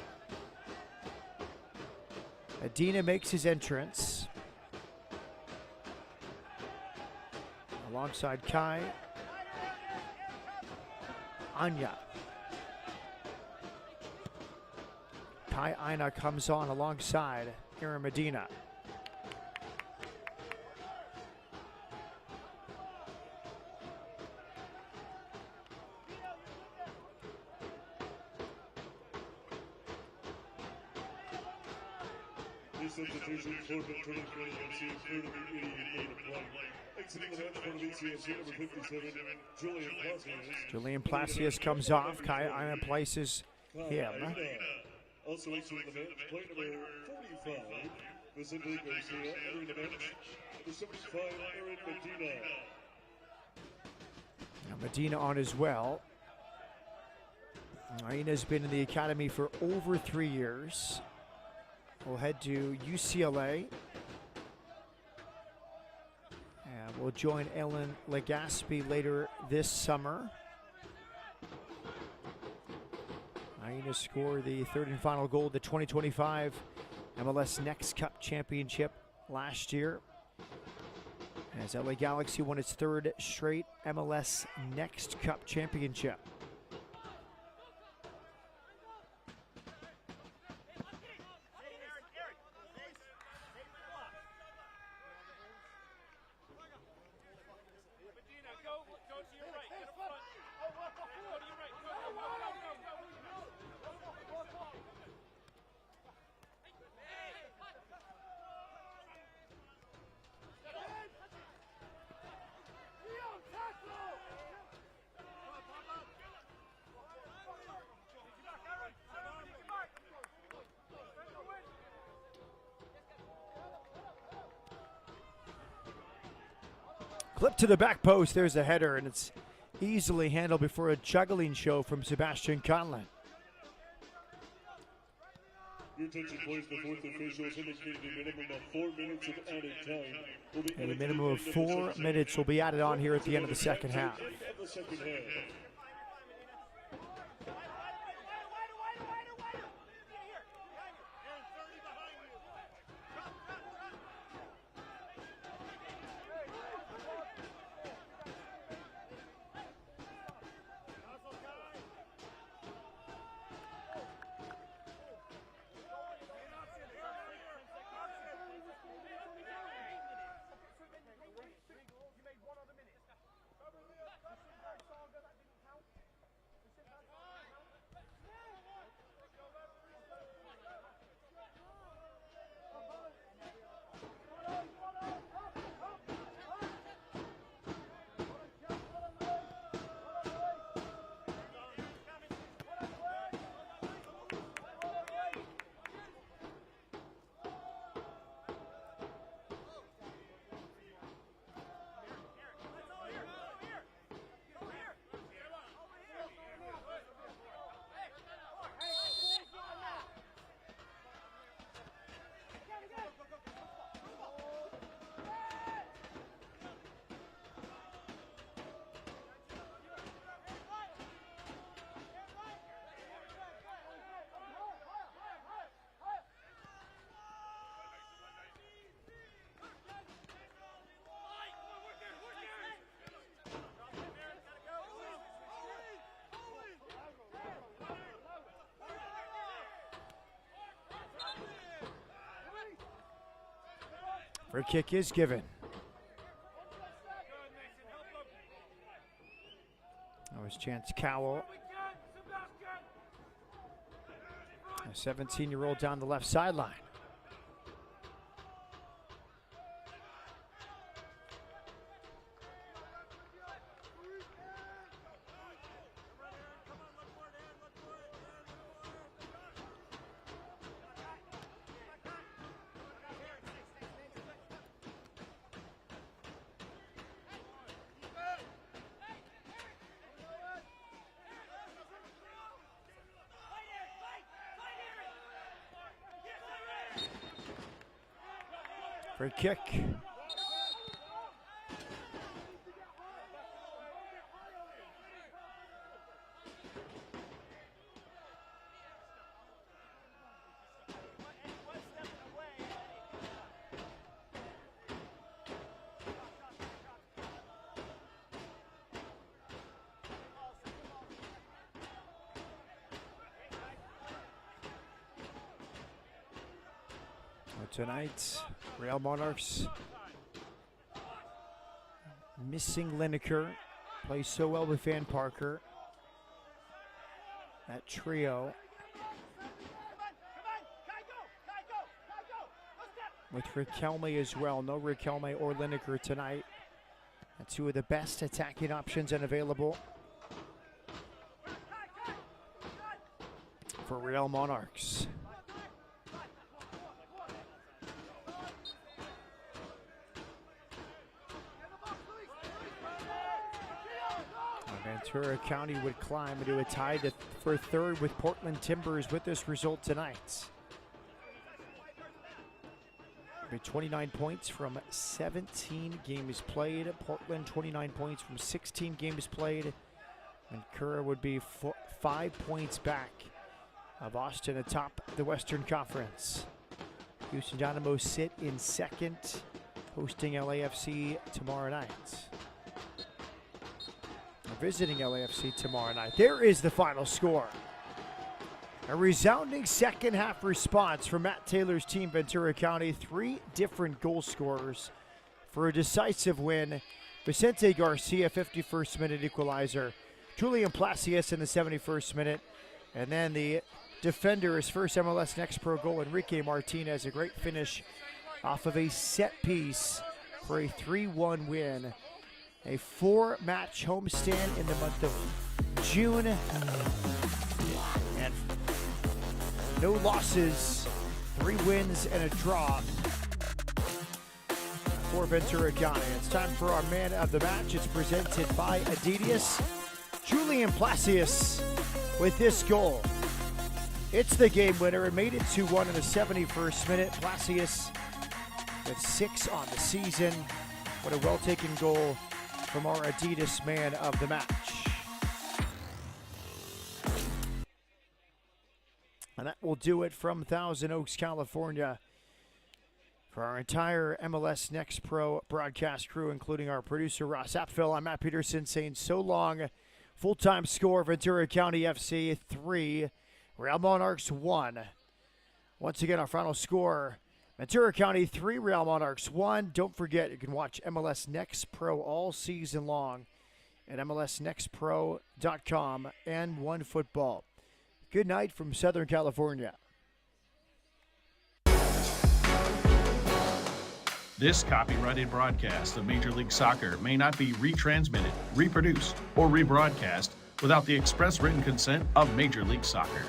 Medina makes his entrance. Alongside Kai. Anya. Kai Aina comes on alongside Aaron Medina. New substitution for Ventura County FC, third of the 88 applying. Exiting the match for the VCFC, number 57, Julian Placius. Julian Placius comes off. Kai Aina places him. Also exiting the match, play number 45, Vicente Garcia. Entering the match, number 75, Aaron Medina. Now Medina on as well. Aina's been in the academy for over 3 years. We'll head to UCLA. And we'll join Ellen Legaspi later this summer. Aina scored the third and final goal of the 2025 MLS Next Cup Championship last year, as LA Galaxy won its third straight MLS Next Cup Championship. Clip to the back post, there's a header, and it's easily handled before a juggling show from Sebastian Conlon. Your attention please, the fourth officials indicated a minimum of 4 minutes of added time will be And a minimum of 4 minutes will be added on here at the end of the second half. Free kick is given. That was Chance Cowell. A 17-year-old down the left sideline. Free kick. Tonight, Real Monarchs missing Lineker. Plays so well with Van Parker. That trio. With Riquelme as well. No Riquelme or Lineker tonight. And two of the best attacking options unavailable for Real Monarchs. Ventura County would climb into a tie for third with Portland Timbers with this result tonight. 29 points from 17 games played. Portland 29 points from 16 games played. Ventura would be 5 points back of Austin atop the Western Conference. Houston Dynamo sit in second, hosting LAFC tomorrow night. Visiting LAFC tomorrow night. There is the final score. A resounding second half response from Matt Taylor's team, Ventura County. 3 different goal scorers for a decisive win. Vicente Garcia, 51st minute equalizer. Julian Placius in the 71st minute. And then the defender, his first MLS Next Pro goal, Enrique Martinez. A great finish off of a set piece for a 3-1 win. A 4-match homestand in the month of June. And no losses, 3 wins and a draw for Ventura County. It's time for our man of the match. It's presented by Adidas. Julian Placius with this goal. It's the game winner. It made it 2-1 in the 71st minute. Placius with 6 on the season. What a well-taken goal from our Adidas man of the match. And that will do it from Thousand Oaks, California. For our entire MLS Next Pro broadcast crew, including our producer Ross Apfel, I'm Matt Peterson saying so long. Full-time score, Ventura County FC 3, Real Monarchs 1. Once again, our final score, Ventura County 3, Real Monarchs 1. Don't forget, you can watch MLS Next Pro all season long at MLSNextPro.com and OneFootball. Good night from Southern California. This copyrighted broadcast of Major League Soccer may not be retransmitted, reproduced, or rebroadcast without the express written consent of Major League Soccer.